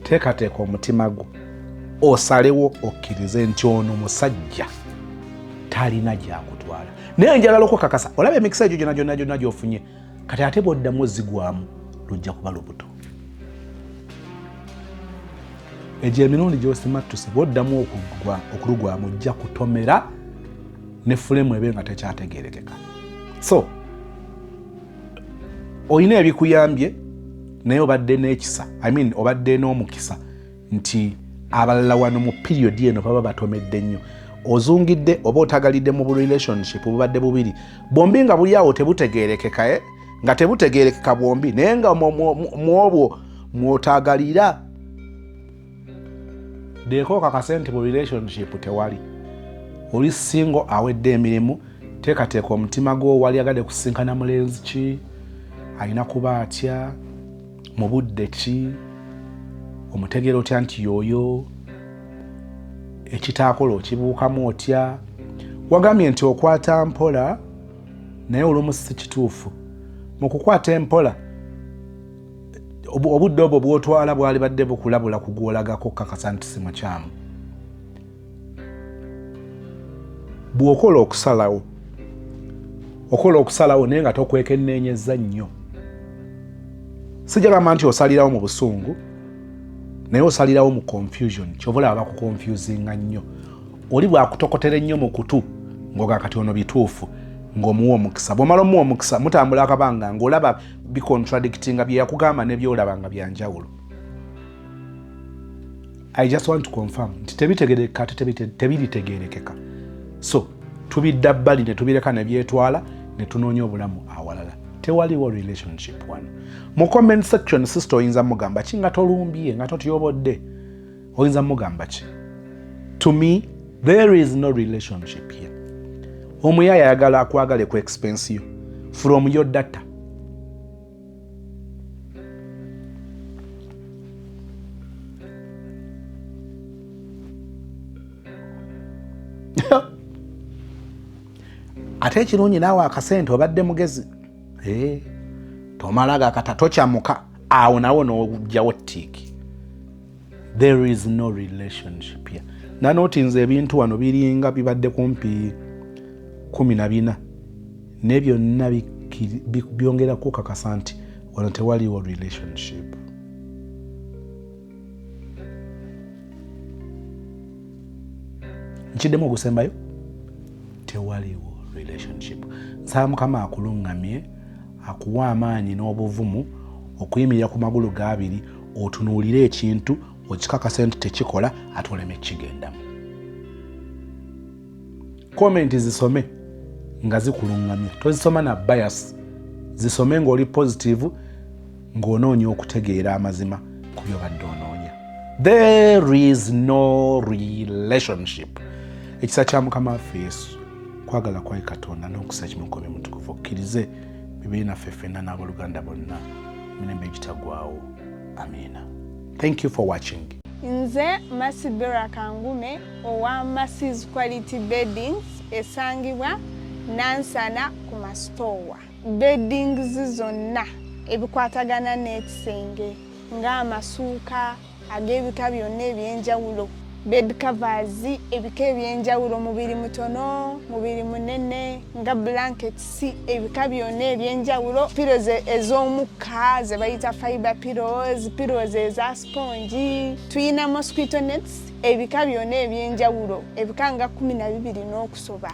Teekateeka omutima gwo osalewo okkirize nti ono musajja talina gyakutwala. Naye njagala okukakasa olaba emikisa egyo gyonna gy'ofunye kati ate bw'oddamu ozigwamu lujja kuba lubuto. Egyo emirundi gy'osimattuse bw'oddamu okulugwamu ojja kutomera ne fulemu ebe nga tekyategeerekeka. So olina ebikuyambye naye obadde n'ekisa, obadde n'omukisa nti abalala wano mu period eno baba batomedde nnyo. Ozungidde oba otagalidde mu relationship obubadde bubiri, bombi nga buli awo tebutegeerekeka, nga tebutegeerekeka bombi naye nga mwobwo mwotagalira. Deeko kakase nti mu relationship tewali. Oli single awedde emirimu, teekateeka omutima gwo wali agadde kusinkana mulenzi ki, alina kuba atya, mu budde ki, omutegeera otya nti yoyo, ekitaakola okibuukamu otya. Wagambye nti okwata mpola naye olumu si kituufu. Mu kukwata empola obudde obwo bw'otwala bwali badde bukulabula kugwolagako kakasa nti si mukyamu. Bw'okola okusalawo naye nga tokwekenneenyezza nnyo. Sijagamba nti osalirawo mu busungu naye osalirawo mu confusion, kyova olaba bakukonfusinga nnyo. Oli bwakutokotera ennyo mu kutu ng'oga kati ono bituufu ng'omuwa omukisa. Bw'omala omuwa omukisa mutambula akabanga ng'olaba bicontradictinga bye yakugamba ne by'olaba nga bya njawulo. I just want to confirm nti tebitegerekeka tebiritegeerekeka. So tubidda bbali ne tubireka ne byetwala ne tunoonya obulamu awalala. Tewaliwo relationship wano. Mu comment section sister oyinza mugamba ki nga tolumbye nga totyobodde? Oyinza mugamba ki? To me there is no relationship here. Omuyaya ayagala akwagale ku expense yo from your data. Ate ekirungi naawe akasente obadde mugezi. Tomala gakata tokyamuka awo nawo n'ojjawo ttiiki. There is no relationship here. Nanootinze ebintu wano biringa bibadde kumpi 14 ne byonna byongerako kakasa nti wano tewaliwo relationship. Nkiddemu ogusembayo tewaliwo relationship. Nsaba Mukama akulungamye, akuwa amaanyi n'obuvumu okuyimirira ku magulu g'abiri otunuulire ekintu okikakasa nti tekikola ate oleme kigendamu. Comment zisome nga zikulungamye, tozisoma na bias. Zisome ng'oli positive ng'onoonya okutegeera amazima ku by'obadde onoonya. There is no relationship. Ekisa kya Mukama waffe Yesu, kwagala kwa Katonda n'okusa kimukomye mutukuvu okkirize bibiri naffe ffenna n'abooluganda bonna emirembe egitagwawo. Amiina. Thank you for watching. Nze Masibera Kangume owa Massi's Quality Beddings esangibwa Nansana ku masitoowa. Beddings zonna ebikwatagana n'ekisenge ng'amasuuka ag'ebika byonna eby'enjawulo, bed covers ebika eby'enjawulo, mubiri mutono, mubiri munene, nga blankets ebika byonna eby'enjawulo, pillows ez'omukka ze bayita fiber pillows, pillows eza sponge, tuyina mosquito nets ebika byonna eby'enjawulo, ebika nga 12 n'okusoba,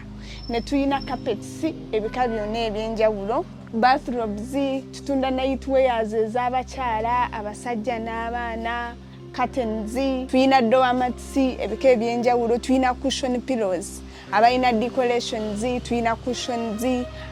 ne tuyina carpets ebika byonna eby'enjawulo, bathrobes, tutunda nightwears ez'abakyala, abasajja n'abaana, curtains, tuyina door mats ebika eby'enjawulo, tuyina cushion pillows, abalina decorations, tuyina cushions,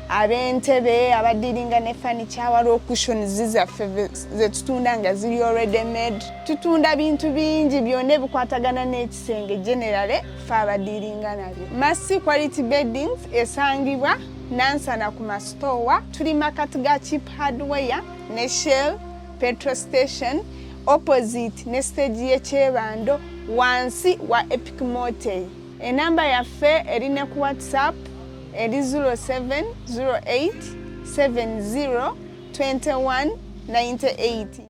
ab'entebe abadiringa ne furniture waliwo cushions zaffe ze tutunda nga ziri already made. Tutunda bintu bingi byonna ebikwatagana n'ekisenge generally ffe abadiringa nabyo. Massi's Quality Beddings esangibwa Nansana ku masitoowa, tuli makati ga Cheap Hardware ne Shell petrol station opposite ne stage y'ekyebando wansi wa Epic Motel. Enamba yaffe erine ku WhatsApp eri 0708 70 21 98.